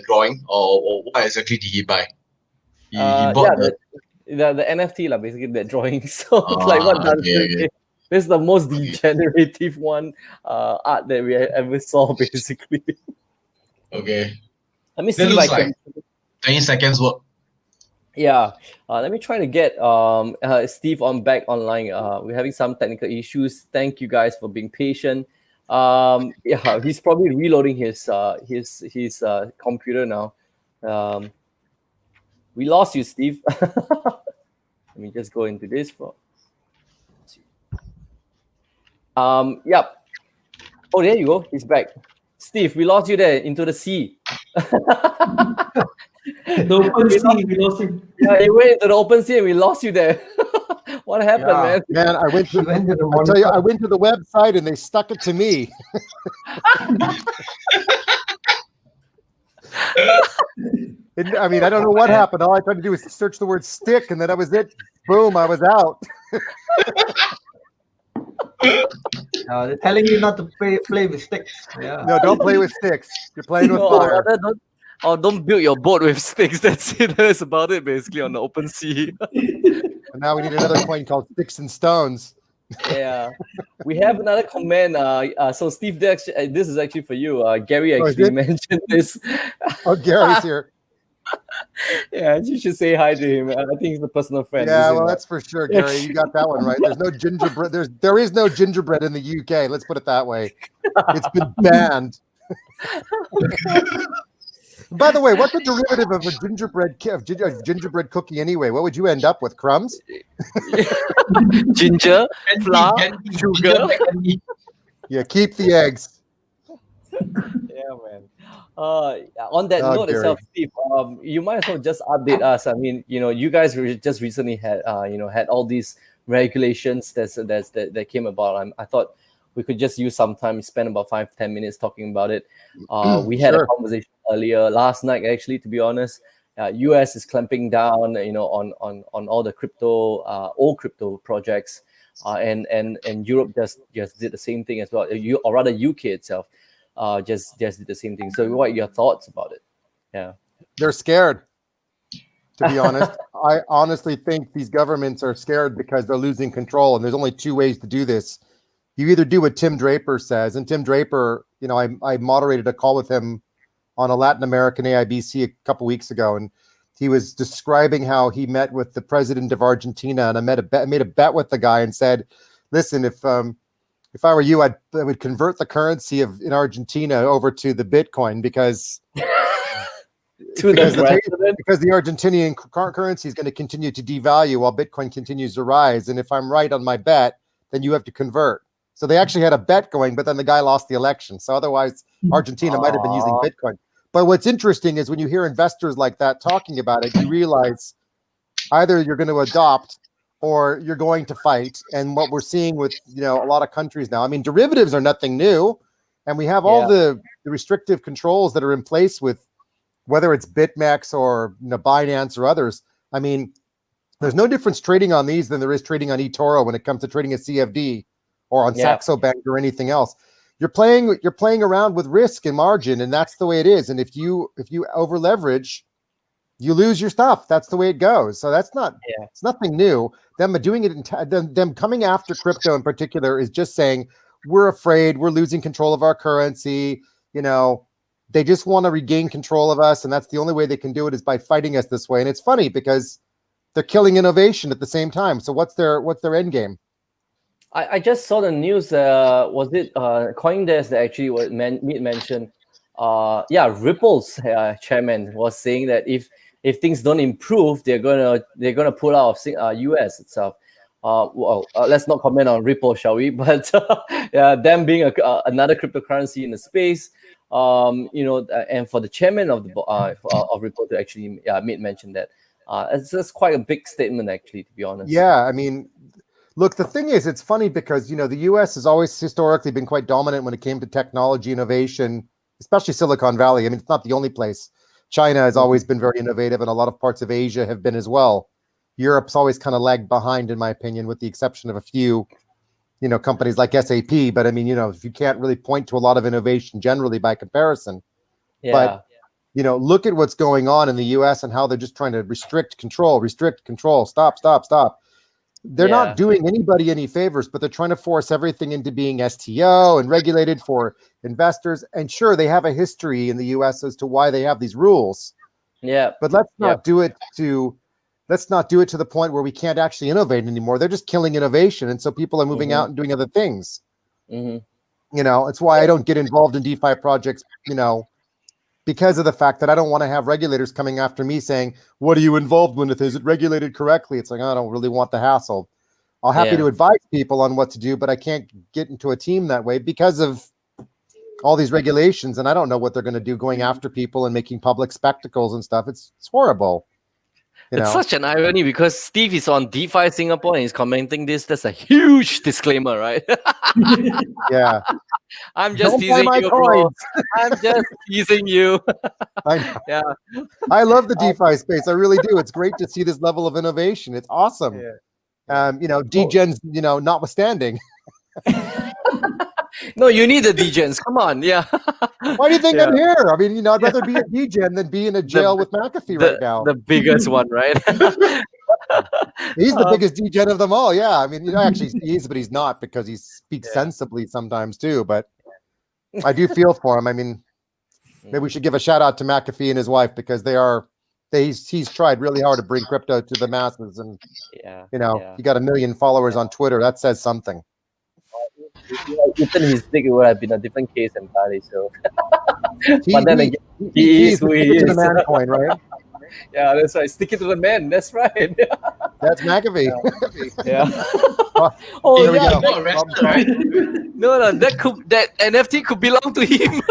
drawing, or what exactly did he buy? He bought the NFT lah, basically the drawing. So like what okay. this is the most degenerative one art that we ever saw, basically. Okay. Let me see That if I looks can. like 20 seconds work. Yeah, let me try to get Steve back online. We're having some technical issues. Thank you guys for being patient. Yeah, he's probably reloading his computer now. We lost you, Steve. Let me just go into this for. Yep. Oh, there you go. He's back. Steve, we lost you there into the sea. The OpenSea, we lost him. Yeah, you went into the open sea and we lost you there. What happened, Yeah. man? Man, I went to Went to the I tell you, I went to the website and they stuck it to me. I mean, I don't know what happened. All I tried to do was search the word stick, and then that was it. Boom, I was out. They're telling you not to play with sticks. Yeah. No, don't play with sticks. You're playing with fire. Don't build your boat with sticks. That's it. That's about it, basically, on the open sea. And now we need another coin called Sticks and Stones. Yeah. We have another comment. So Steve, this is actually for you. Gary Oh, is actually it? mentioned this. Oh, Gary's here. Yeah, you should say hi to him. I think he's a personal friend. Yeah, He's in, well, that's for sure, Gary. You got that one right. There's no gingerbread. There is no gingerbread in the UK. Let's put it that way. It's been banned. By the way, what's the derivative of a gingerbread cookie anyway? What would you end up with? Crumbs? ginger, flour, Candy, sugar. candy. Yeah, keep the eggs. Yeah, man. On that Oh, note Gary. itself, Steve, you might as well just update us. I mean, you guys just recently had, had all these regulations that came about. I thought we could just use some time, spend about 5-10 minutes talking about it. We had a Sure. conversation earlier last night, actually, to be honest. US is clamping down, on all the old crypto projects, and Europe just did the same thing as well. Or rather, UK itself just did the same thing. So, what are your thoughts about it? Yeah, They're scared, to be honest. I honestly think these governments are scared because they're losing control, and there's only two ways to do this. You either do what Tim Draper says, and Tim Draper, I moderated a call with him on a Latin American AIBC a couple weeks ago, and he was describing how he met with the president of Argentina, and I made a bet with the guy and said, "Listen, if I were you, I would convert the currency in Argentina over to the Bitcoin because the Argentinian currency is going to continue to devalue while Bitcoin continues to rise. And if I'm right on my bet, then you have to convert." So they actually had a bet going, but then the guy lost the election. So otherwise, Argentina might have been using Bitcoin. But what's interesting is when you hear investors like that talking about it, you realize either you're going to adopt or you're going to fight. And what we're seeing with a lot of countries now, I mean, derivatives are nothing new, and we have all the restrictive controls that are in place with whether it's BitMEX or Binance or others. I mean, there's no difference trading on these than there is trading on eToro when it comes to trading a CFD or on Saxo Bank or anything else. You're playing around with risk and margin, and that's the way it is. And if you over leverage, you lose your stuff. That's the way it goes. So it's nothing new. Them doing it, them coming after crypto in particular is just saying we're afraid, we're losing control of our currency. They just want to regain control of us, and that's the only way they can do it is by fighting us this way. And it's funny because they're killing innovation at the same time. So what's their end game? I just saw the news. Was it CoinDesk that actually mentioned? Ripple's chairman was saying that if things don't improve, they're gonna pull out of US itself. Let's not comment on Ripple, shall we? But them being another cryptocurrency in the space, and for the chairman of Ripple to actually made mention that, it's quite a big statement, actually, to be honest. Yeah, I mean. Look, the thing is, it's funny because, the U.S. has always historically been quite dominant when it came to technology innovation, especially Silicon Valley. I mean, it's not the only place. China has always been very innovative, and a lot of parts of Asia have been as well. Europe's always kind of lagged behind, in my opinion, with the exception of a few, companies like SAP. But I mean, if you can't really point to a lot of innovation generally by comparison. Yeah. But, look at what's going on in the U.S. and how they're just trying to restrict control, stop. They're not doing anybody any favors, but they're trying to force everything into being STO and regulated for investors. And sure, they have a history in the US as to why they have these rules. Yeah. But let's not do it to the point where we can't actually innovate anymore. They're just killing innovation. And so people are moving out and doing other things. It's why I don't get involved in DeFi projects, because of the fact that I don't want to have regulators coming after me saying, "What are you involved with? Is it regulated correctly?" It's like, I don't really want the hassle. I'm happy to advise people on what to do, but I can't get into a team that way because of all these regulations. And I don't know what they're going to do going after people and making public spectacles and stuff. It's horrible. It's such an irony because Steve is on DeFi Singapore and he's commenting this. That's a huge disclaimer, right? Yeah. I'm just Don't teasing buy my you, bro. coins. I'm just teasing you. I know. Yeah. I love the DeFi space. I really do. It's great to see this level of innovation. It's awesome. Degens, notwithstanding. No, you need the degens. Come on, yeah. Why do you think I'm here? I mean, I'd rather be a degen than be in a jail with McAfee right now. The biggest one, right? He's the biggest degen of them all. Yeah, I mean, actually, he is, but he's not because he speaks sensibly sometimes too. But I do feel for him. I mean, maybe we should give a shout out to McAfee and his wife because he's tried really hard to bring crypto to the masses, and he got 1 million followers on Twitter. That says something. Even his stick would have been a different case entirely. So, but then again, he is who he is. To the man coin, right? Yeah, that's right. Stick it to the man. That's right. That's McAfee. Yeah. Oh, yeah. Got arrested, right? No, that NFT could belong to him.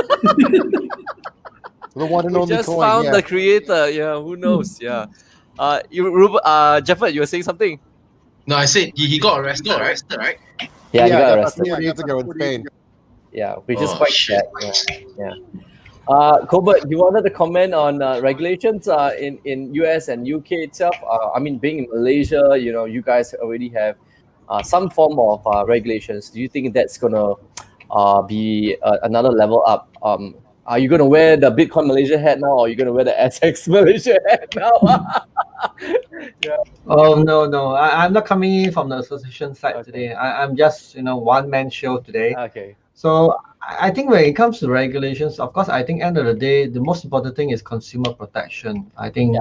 The one and only just coin. Found the creator. Yeah, who knows? Yeah. Jefford, you were saying something? No, I said he got arrested, right? Yeah, he got arrested 4 days ago in Spain. Yeah, which is quite sad. Yeah. Colbert, you wanted to comment on regulations in US and UK itself? I mean, being in Malaysia, you guys already have some form of regulations. Do you think that's gonna be another level up? Are you gonna wear the Bitcoin Malaysia hat now, or are you gonna wear the SX Malaysia hat now? Yeah. Oh no! I'm not coming in from the association side today. I'm just one-man show today. Okay. So I think when it comes to regulations, of course, I think end of the day, the most important thing is consumer protection. I think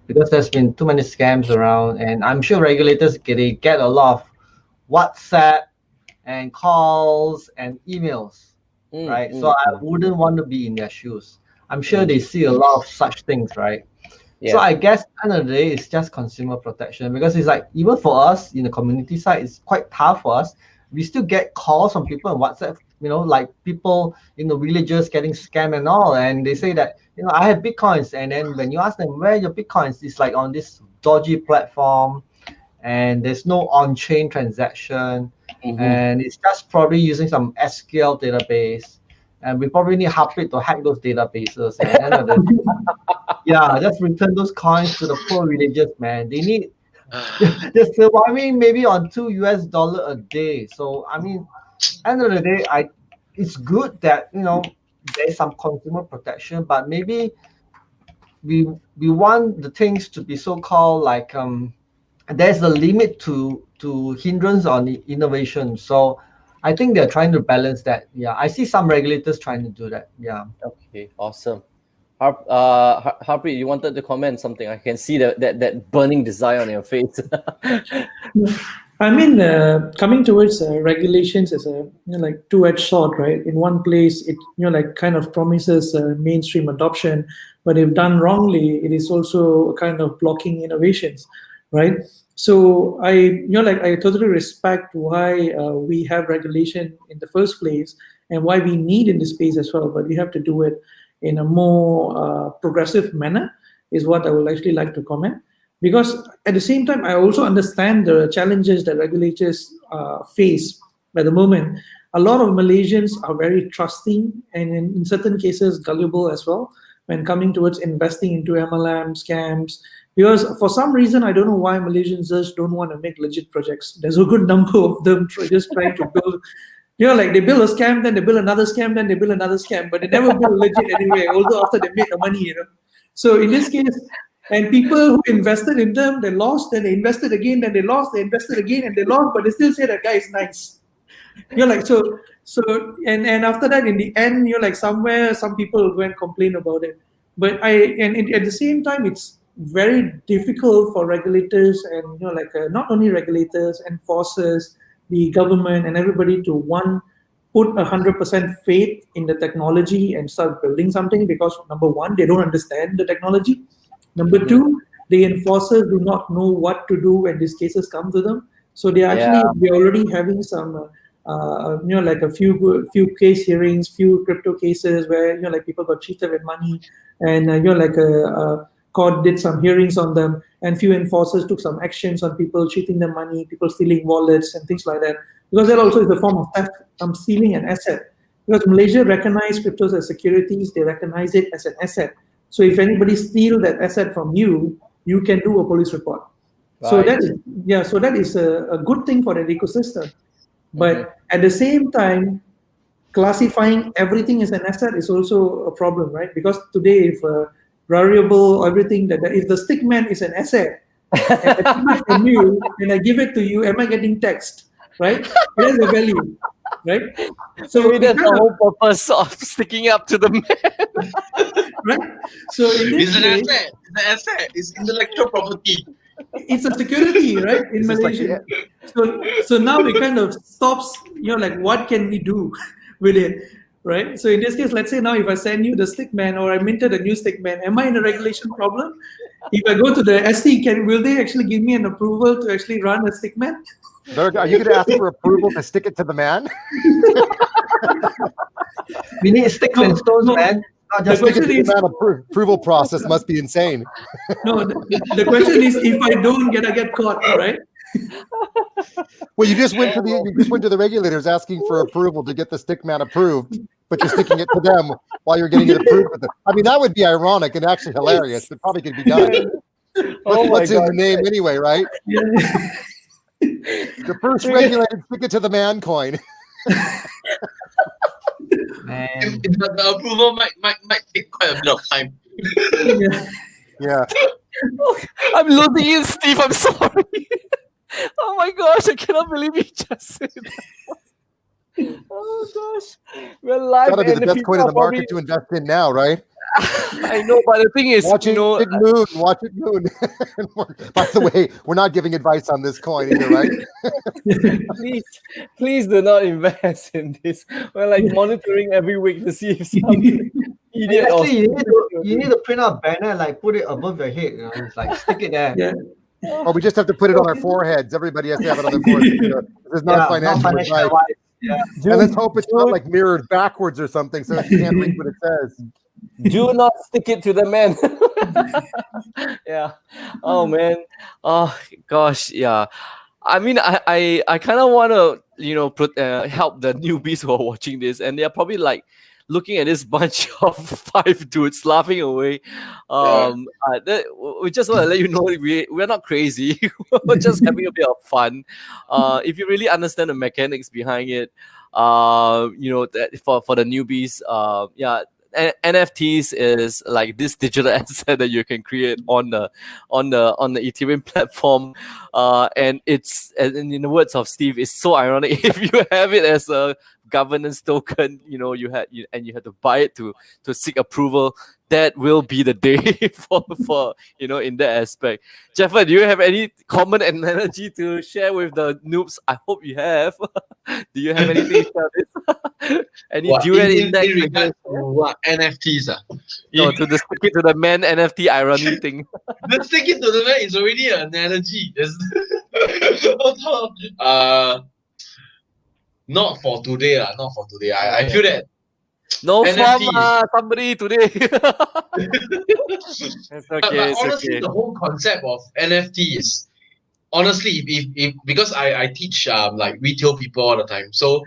because there's been too many scams around, and I'm sure regulators get a lot of WhatsApp and calls and emails, right? So I wouldn't want to be in their shoes. I'm sure they see a lot of such things, right? Yeah. So I guess end of the day, it's just consumer protection, because it's like, even for us in the community side, it's quite tough for us. We still get calls from people on WhatsApp, like people in the villages getting scammed and all, and they say that, I have Bitcoins, and then when you ask them where are your Bitcoins, it's like on this dodgy platform, and there's no on-chain transaction, and it's just probably using some SQL database, and we probably need Harpreet to hack those databases, and just return those coins to the poor villagers, man. They need they're surviving maybe on $2 a day. So I mean, end of the day, it's good that there's some consumer protection, but maybe we want the things to be so-called like there's a limit to hindrance on innovation. So I think they're trying to balance that. Yeah, I see some regulators trying to do that. Yeah. Okay, awesome. Harpreet, you wanted to comment something. I can see that burning desire on your face. I mean, coming towards regulations is a like two-edged sword, right? In one place, it kind of promises mainstream adoption, but if done wrongly, it is also kind of blocking innovations, right? So I totally respect why we have regulation in the first place and why we need in this space as well, but we have to do it in a more progressive manner, is what I would actually like to comment. Because at the same time, I also understand the challenges that regulators face at the moment. A lot of Malaysians are very trusting and in certain cases gullible as well when coming towards investing into MLM scams. Because for some reason, I don't know why Malaysians just don't want to make legit projects. There's a good number of them just trying to build like they build a scam, then they build another scam, then they build another scam, but they never build legit anyway, although after they made the money, So in this case, and people who invested in them, they lost, then they invested again, then they lost, they invested again, and they lost, but they still say that guy is nice. And after that, in the end, somewhere, some people will go and complain about it. But at the same time, it's very difficult for regulators and, not only regulators, enforcers, the government and everybody to put 100% faith in the technology and start building something, because number one, they don't understand the technology. Number two, the enforcers do not know what to do when these cases come to them. So they're already having some a few case hearings, few crypto cases where people got cheated with money, and court did some hearings on them, and few enforcers took some actions on people cheating their money, people stealing wallets and things like that. Because that also is a form of theft, stealing an asset. Because Malaysia recognizes cryptos as securities, they recognize it as an asset. So if anybody steals that asset from you, you can do a police report. Right. So that is a good thing for the ecosystem. But at the same time, classifying everything as an asset is also a problem, right? Because today, if variable, everything if the stickman is an asset, and I come back from you and I give it to you, am I getting text? Right? Here's the value, right? So Maybe that's it the kind of- whole purpose of sticking up to the man. right? So in this It's an case, asset. It's an asset. It's intellectual property. it's a security, right? In This is like Malaysia. So now it kind of stops, like what can we do with it? Right. So in this case, let's say now if I send you the stickman or I minted a new stickman, am I in a regulation problem? If I go to the ST, will they actually give me an approval to actually run a stickman? Are you going to ask for approval to stick it to the man? We need sticks and stones, man. Not just The Stick it question to is, the man approval process must be insane. no, the question is if I don't get caught, right? Well, you just went to the regulators asking for approval to get the stick man approved, but you're sticking it to them while you're getting it approved with them. I mean, that would be ironic and actually hilarious, but probably could be done. What's in the name anyway, right? Yeah. The first regulated stick it to the man coin. man. The approval might take quite a bit of time. Yeah. Yeah. I'm losing it, Steve. I'm sorry. Oh my gosh, I cannot believe you just said that. Oh gosh. We're live. Gotta be and the best people coin in are the market to invest in now, right? I know, but the thing is, Watch it moon. Watch it moon. By the way, we're not giving advice on this coin either, right? please do not invest in this. We're like monitoring every week to see if some idiot or Actually, you need to print out a banner, like put it above your head, It's like stick it there. Yeah. Or we just have to put it on our foreheads. Everybody has to have it on their forehead. This is not financial advice. advice. Yeah. And let's hope it's not like mirrored backwards or something, so you can't read what it says. do not stick it to the man. Yeah. Oh man. Oh gosh. Yeah. I mean, I kind of want to help the newbies who are watching this, and they're probably like looking at this bunch of 5 dudes laughing away. We just want to let you know we're not crazy. We're just having a bit of fun. If you really understand the mechanics behind it, that for the newbies, NFTs is like this digital asset that you can create on the Ethereum platform, and it's, and in the words of Steve, it's so ironic. If you have it as a governance token, you had to buy it to seek approval. That will be the day for in that aspect. Jeffrey, do you have any common analogy to share with the noobs? I hope you have. Do you have anything to share this? Any dual index? In regards to what NFTs? No, to the stick it to the man NFT irony thing. The stick it to the man is already an analogy. Not for today. Not for today. I feel that No NFT from somebody today. It's but okay. It's honestly, okay. the whole concept of NFT is honestly, if because I teach like retail people all the time, so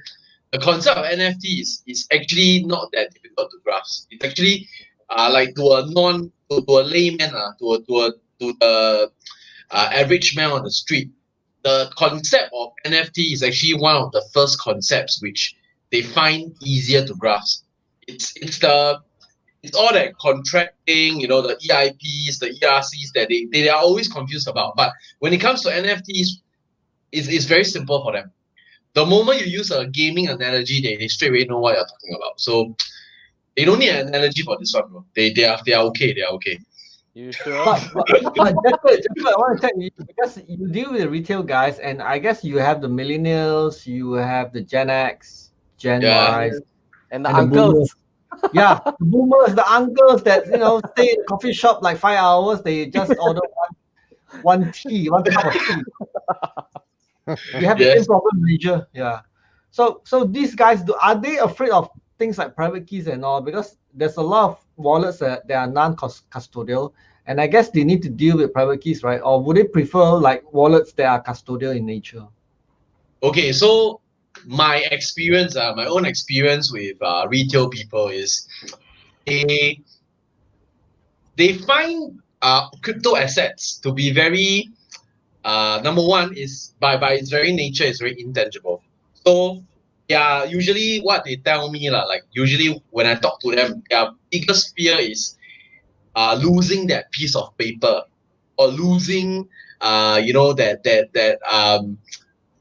the concept of NFT is actually not that difficult to grasp. It's actually like to a layman, to the average man on the street, the concept of NFT is actually one of the first concepts which they find easier to grasp. It's all that contracting, the EIPs, the ERCs that they are always confused about. But when it comes to NFTs, it's very simple for them. The moment you use a gaming analogy, they straight away know what you're talking about. So they don't need an analogy for this one, bro. They are okay. They are okay. You sure? But Jeffrey, I want to tell you, because you deal with the retail guys, and I guess you have the millennials, you have the Gen X, Gen Y, And the and the uncles. yeah, the boomers, the uncles that stay in the coffee shop like 5 hours, they just order one tea, one cup of tea. You have the same problem, Malaysia. Yeah. So these guys, are they afraid of things like private keys and all? Because there's a lot of wallets that are non-custodial, and I guess they need to deal with private keys, right? Or would they prefer like wallets that are custodial in nature? Okay, so my own experience with retail people is they find crypto assets to be very number one is by its very nature is very intangible. So yeah, usually what they tell me usually when I talk to them, their biggest fear is losing that piece of paper or losing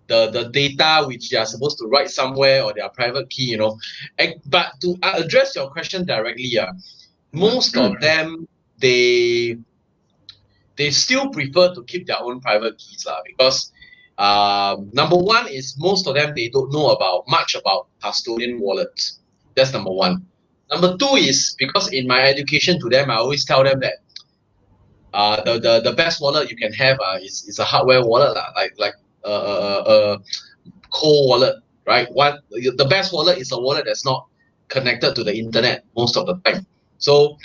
the data which they are supposed to write somewhere or their private key, But to address your question directly, most of them, they still prefer to keep their own private keys because number one is most of them, they don't know much about custodian wallets. That's number one. Number two is because in my education to them, I always tell them that the best wallet you can have is a hardware wallet, like cold wallet, right? The best wallet is a wallet that's not connected to the internet most of the time. So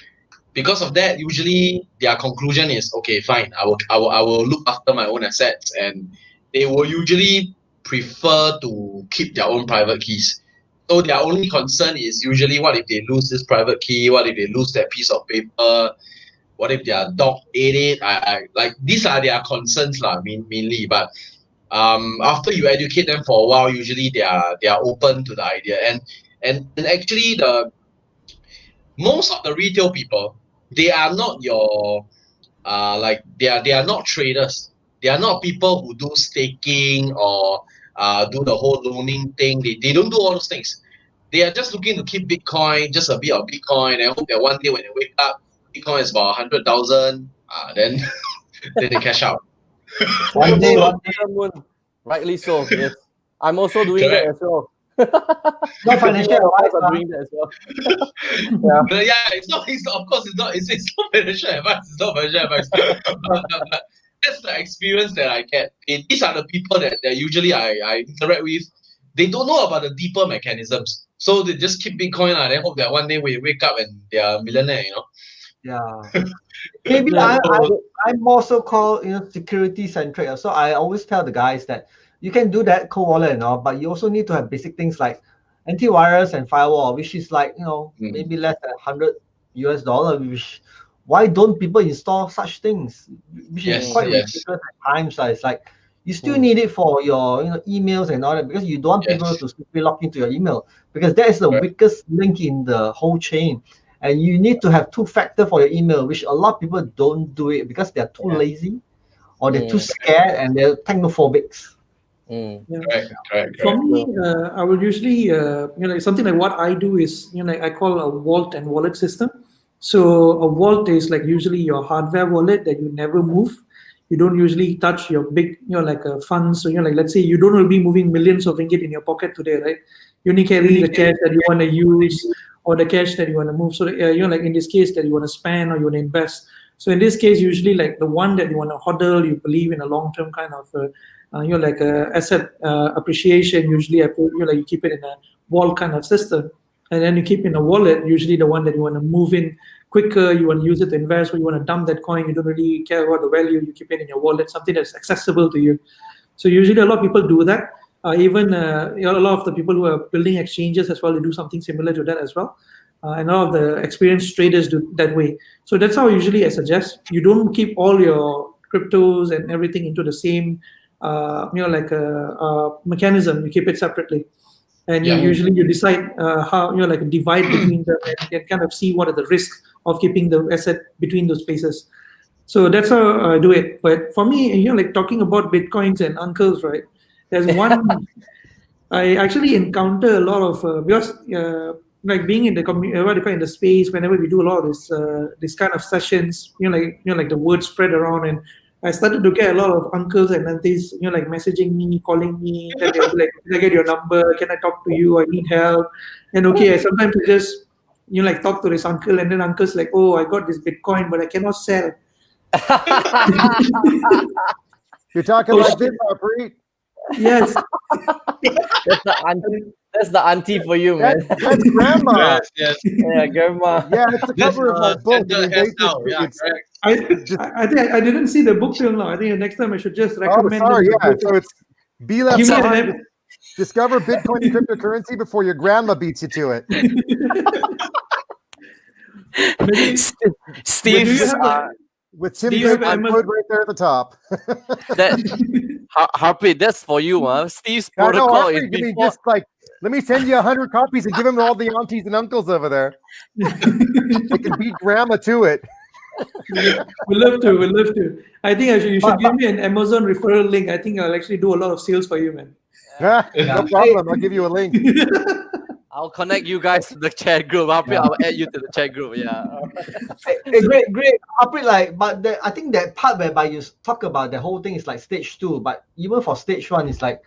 because of that, usually their conclusion is, okay, fine, I will look after my own assets, and they will usually prefer to keep their own private keys. So their only concern is usually, what if they lose this private key? What if they lose that piece of paper? What if their dog ate it? Like these are their concerns, mainly. But after you educate them for a while, usually they are open to the idea. And actually, most of the retail people, they are not your they are not traders. They are not people who do staking or do the whole loaning thing. They don't do all those things. They are just looking to keep Bitcoin, just a bit of Bitcoin, and hope that one day when they wake up, Bitcoin is about 100,000. Then then they cash out. One day. Rightly so. Yes, I'm also doing that as well. Not financial advice. I'm doing that as well. It's not. Of course, it's not. It's not financial advice. It's not financial advice. But that's the experience that I get. These are the people that usually I interact with. They don't know about the deeper mechanisms, so they just keep Bitcoin and then hope that one day we wake up and they are millionaire. Yeah. Maybe I'm also called security centric. So I always tell the guys that you can do that cold wallet and all, but you also need to have basic things like antivirus and firewall, which is like maybe less than $100. Which why don't people install such things? Which is quite ridiculous at times. It's like you still need it for your emails and all that, because you don't want people to simply log into your email, because that is the weakest link in the whole chain. And you need to have two-factor for your email, which a lot of people don't do it because they're too lazy or they're too scared and they're technophobics. Correct. For me, I would usually, something like what I do is, I call a vault and wallet system. So a vault is like usually your hardware wallet that you never move. You don't usually touch your big, funds. So, let's say you don't be moving millions of ringgit in your pocket today, right? You only carry the cash that you want to use or the cash that you want to move. So, in this case that you want to spend or you want to invest. So in this case, usually like the one that you want to hodl, you believe in a long-term kind of, asset appreciation. Usually, you keep it in a vault kind of system, and then you keep in a wallet. Usually, the one that you want to move in quicker, you want to use it to invest, or you want to dump that coin. You don't really care about the value. You keep it in your wallet, something that's accessible to you. So usually, a lot of people do that. Even a lot of the people who are building exchanges as well, they do something similar to that as well. And a lot of the experienced traders do that way. So that's how usually I suggest. You don't keep all your cryptos and everything into the same mechanism. You keep it separately, and you decide how divide between them and kind of see what are the risks of keeping the asset between those spaces. So that's how I do it. But for me, talking about Bitcoins and uncles, right? There's one I actually encounter a lot of because being in the in the space, whenever we do a lot of this kind of sessions, the word spread around, and I started to get a lot of uncles and aunties, messaging me, calling me, that they'll be like, can I get your number? Can I talk to you? I need help. And sometimes I just, talk to this uncle, and then uncle's like, oh, I got this Bitcoin, but I cannot sell. You're talking like this, Harpreet? Yes. That's the auntie for you, man. That's grandma. Yes. Yeah, grandma. Yeah, it's the cover of my book. I think I didn't see the book till now. I think next time I should just recommend. Oh, sorry, yeah. So it's Be Left Behind. Discover Bitcoin and cryptocurrency before your grandma beats you to it. Steve, with Tim Good right there at the top. Harpreet, that's for you, Steve's protocol is before. Let me send you 100 copies and give them to all the aunties and uncles over there. They can beat grandma to it. We'll love to. We'll love to. I think you should give me an Amazon referral link. I think I'll actually do a lot of sales for you, man. No problem. I'll give you a link. I'll connect you guys to the chat group. I'll add you to the chat group. Yeah. Great. But I think that part whereby you talk about the whole thing is like stage 2. But even for stage 1, it's like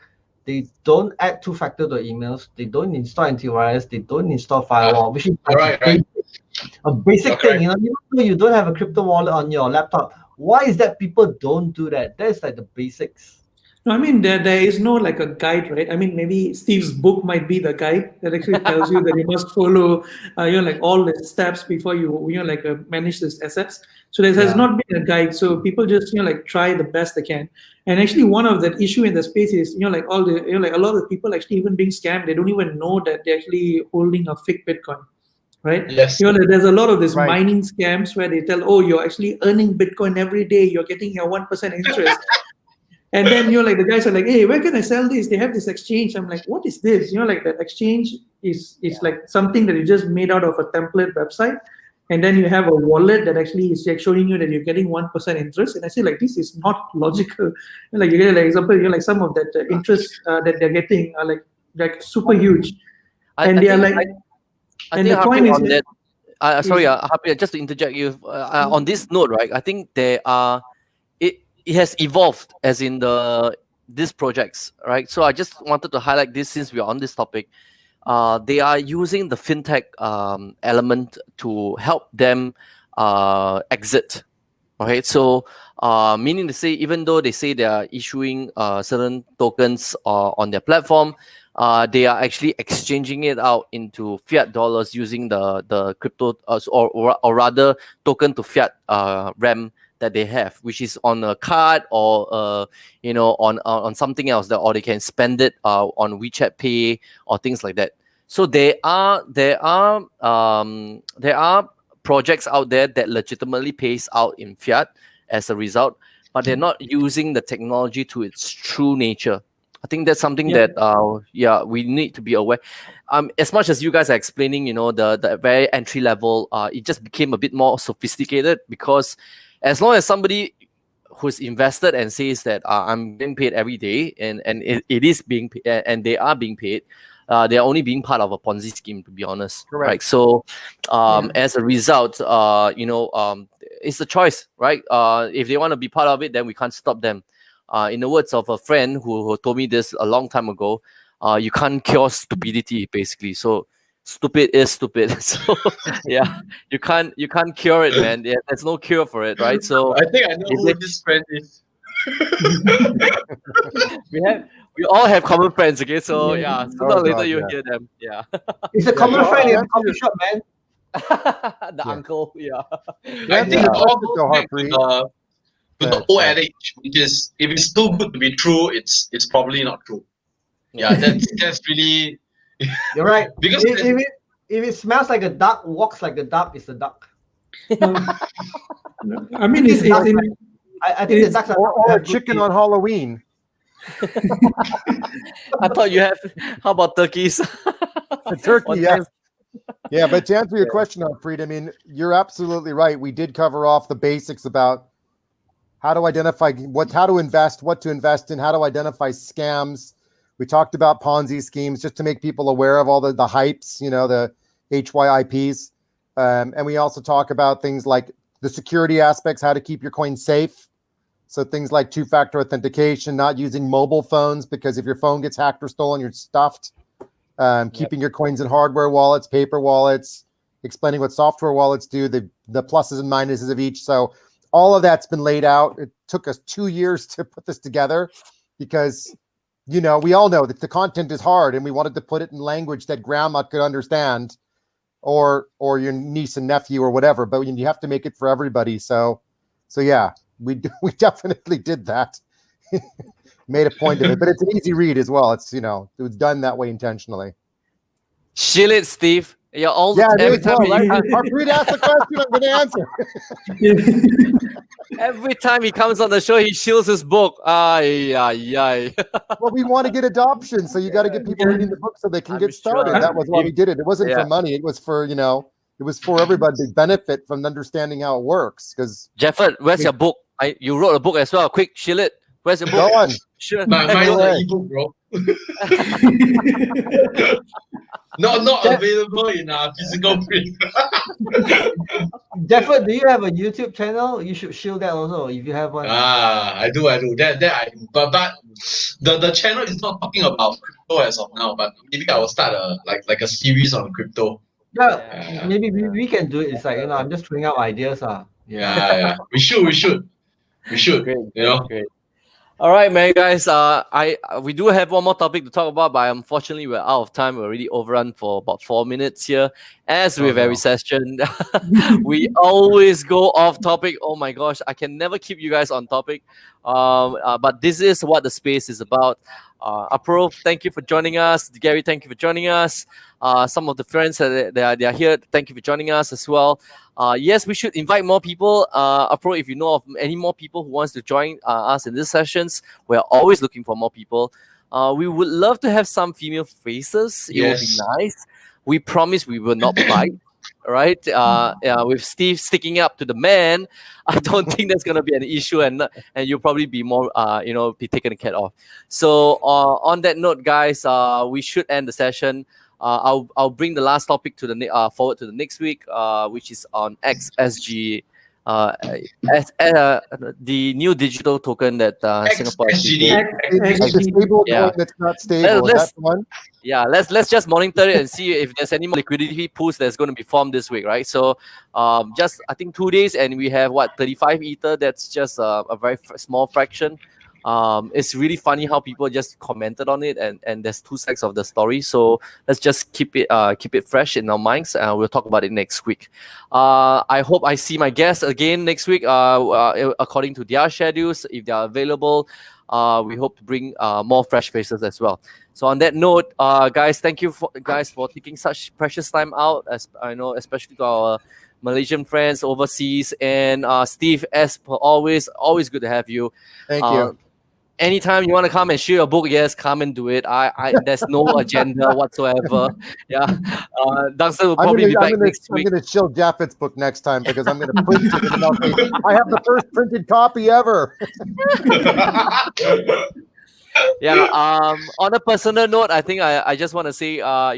they don't add two-factor to emails. They don't install antivirus. They don't install firewall, which is like a basic thing. Even though you don't have a crypto wallet on your laptop, why is that people don't do that? That's like the basics. No, I mean there is no like a guide, right? I mean maybe Steve's book might be the guide that actually tells you that you must follow, like all the steps before you manage these assets. So there has not been a guide. So people just like try the best they can. And actually, one of the issue in the space is like all the like a lot of people actually even being scammed. They don't even know that they're actually holding a fake Bitcoin. Right? Yes. There's a lot of these mining scams where they tell, oh, you're actually earning Bitcoin every day. You're getting your 1% interest. And then like the guys are like, hey, where can I sell this? They have this exchange. I'm like, what is this? Like that exchange is like something that you just made out of a template website. And then you have a wallet that actually is like showing you that you're getting 1% interest. And I say like, this is not logical. Like you get like example, like some of that interest that they're getting are like super huge. And they are like, and the point is that, sorry, Happy, just to interject you on this note, right? I think there are it has evolved as in these projects, right? So I just wanted to highlight this since we are on this topic. They are using the fintech element to help them exit. Okay, so meaning to say, even though they say they are issuing certain tokens on their platform, they are actually exchanging it out into fiat dollars using the crypto or rather token to fiat RAM that they have, which is on a card or on something else, or they can spend it on WeChat Pay or things like that. So there are projects out there that legitimately pays out in fiat as a result, but they're not using the technology to its true nature. I think that's something that we need to be aware. As much as you guys are explaining, the very entry level, it just became a bit more sophisticated, because as long as somebody who's invested and says that I'm being paid every day, and it is being paid, and they are being paid, they are only being part of a Ponzi scheme, to be honest. Correct. Right. So as a result, it's a choice, right? If they want to be part of it, then we can't stop them. In the words of a friend who told me this a long time ago, you can't cure stupidity, basically. So stupid is stupid. So you can't cure it, man. Yeah, there's no cure for it, right? So I think I know who this friend is. we all have common friends, okay? So sooner or later you'll hear them. Yeah. It's a common friend in a coffee shop, man. The uncle, I think it all goes back to the old adage, which is, if it's too good to be true, it's probably not true. Yeah, that's really. You're right. Because if it smells like a duck, walks like a duck, it's a duck. I mean, I think the ducks are or a chicken on Halloween. I thought you have. How about turkeys? A turkey, yes. Yeah, but to answer your question, Alfred, I mean, you're absolutely right. We did cover off the basics about how to identify how to invest, what to invest in, how to identify scams. We talked about Ponzi schemes just to make people aware of all the hypes, the HYIPs. And we also talk about things like the security aspects, how to keep your coin safe. So things like two-factor authentication, not using mobile phones, because if your phone gets hacked or stolen, you're stuffed. Keeping your coins in hardware wallets, paper wallets, explaining what software wallets do, the pluses and minuses of each. So all of that's been laid out. It took us 2 years to put this together because, we all know that the content is hard, and we wanted to put it in language that grandma could understand, or your niece and nephew or whatever, but you have to make it for everybody. So yeah, we definitely did that. Made a point of it, but it's an easy read as well. It's, it was done that way intentionally. Shill it, Steve. Every time Harpreet asks the question, I'm going to answer. Every time he comes on the show, he shills his book. Well, we want to get adoption, so you got to get people reading the book so they can get started. That was why we did it. It wasn't for money. It was for, it it was for everybody to benefit from understanding how it works. Because Jefford, where's your book? You wrote a book as well. Quick, shill it. Where's your book? go on. Sure. Mine's an ebook, bro. Not available in physical print. Jefford, do you have a YouTube channel? You should show that also if you have one. I do. That I do. But the channel is not talking about crypto as of now. But maybe I will start a series on crypto. Yeah, maybe we can do it. It's like, I'm just throwing out ideas. Yeah. We should. Great, You know. great. All right, man, guys. We do have one more topic to talk about, but unfortunately, we're out of time. We're already overrun for about 4 minutes here. As with every session, we always go off topic. Oh my gosh, I can never keep you guys on topic. But this is what the space is about. Apro, thank you for joining us. Gary, thank you for joining us. Some of the friends that they are here, thank you for joining us as well. Yes, we should invite more people. Apro, if you know of any more people who wants to join us in these sessions, we're always looking for more people. We would love to have some female faces. It would be nice. We promise we will not bite. Right? With Steve sticking up to the man, I don't think that's gonna be an issue, and you'll probably be more, be taken care of. So on that note, guys, we should end the session. I'll bring the last topic to the forward to the next week, which is on XSG, the new digital token that Singapore XSGD. Stable coin that's not stable. Is that the one? Yeah, let's just monitor it and see if there's any more liquidity pools that's going to be formed this week, right? So, just I think 2 days, and we have 35 ether. That's just a very small fraction. It's really funny how people just commented on it, and there's two sides of the story. So let's just keep it fresh in our minds, and we'll talk about it next week. I hope I see my guests again next week, according to their schedules, if they are available. We hope to bring more fresh faces as well. So on that note, guys, thank you for taking such precious time out. As I know, especially to our Malaysian friends overseas, and Steve, as per always good to have you. Thank you. Anytime you want to come and share your book, yes, come and do it. There's no agenda whatsoever. Yeah, Dunstan will probably be back next week. I'm going to show Japheth's book next time because I'm going to print it. And I'll say, I have the first printed copy ever. Yeah. On a personal note, I think I just want to say, I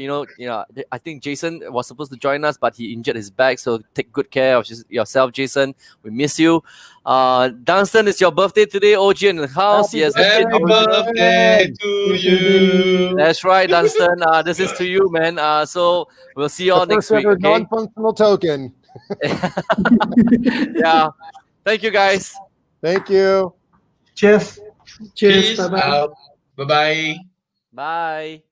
think Jason was supposed to join us, but he injured his back. So take good care of yourself, Jason. We miss you. Dunstan, it's your birthday today. OG in the house. Yes. Happy birthday to you. That's right, Dunstan. This is to you, man. So we'll see you all next week. Okay? Non-functional token. Yeah. Thank you, guys. Thank you. Cheers. Cheers. Peace Bye-bye. out. Bye-bye. Bye.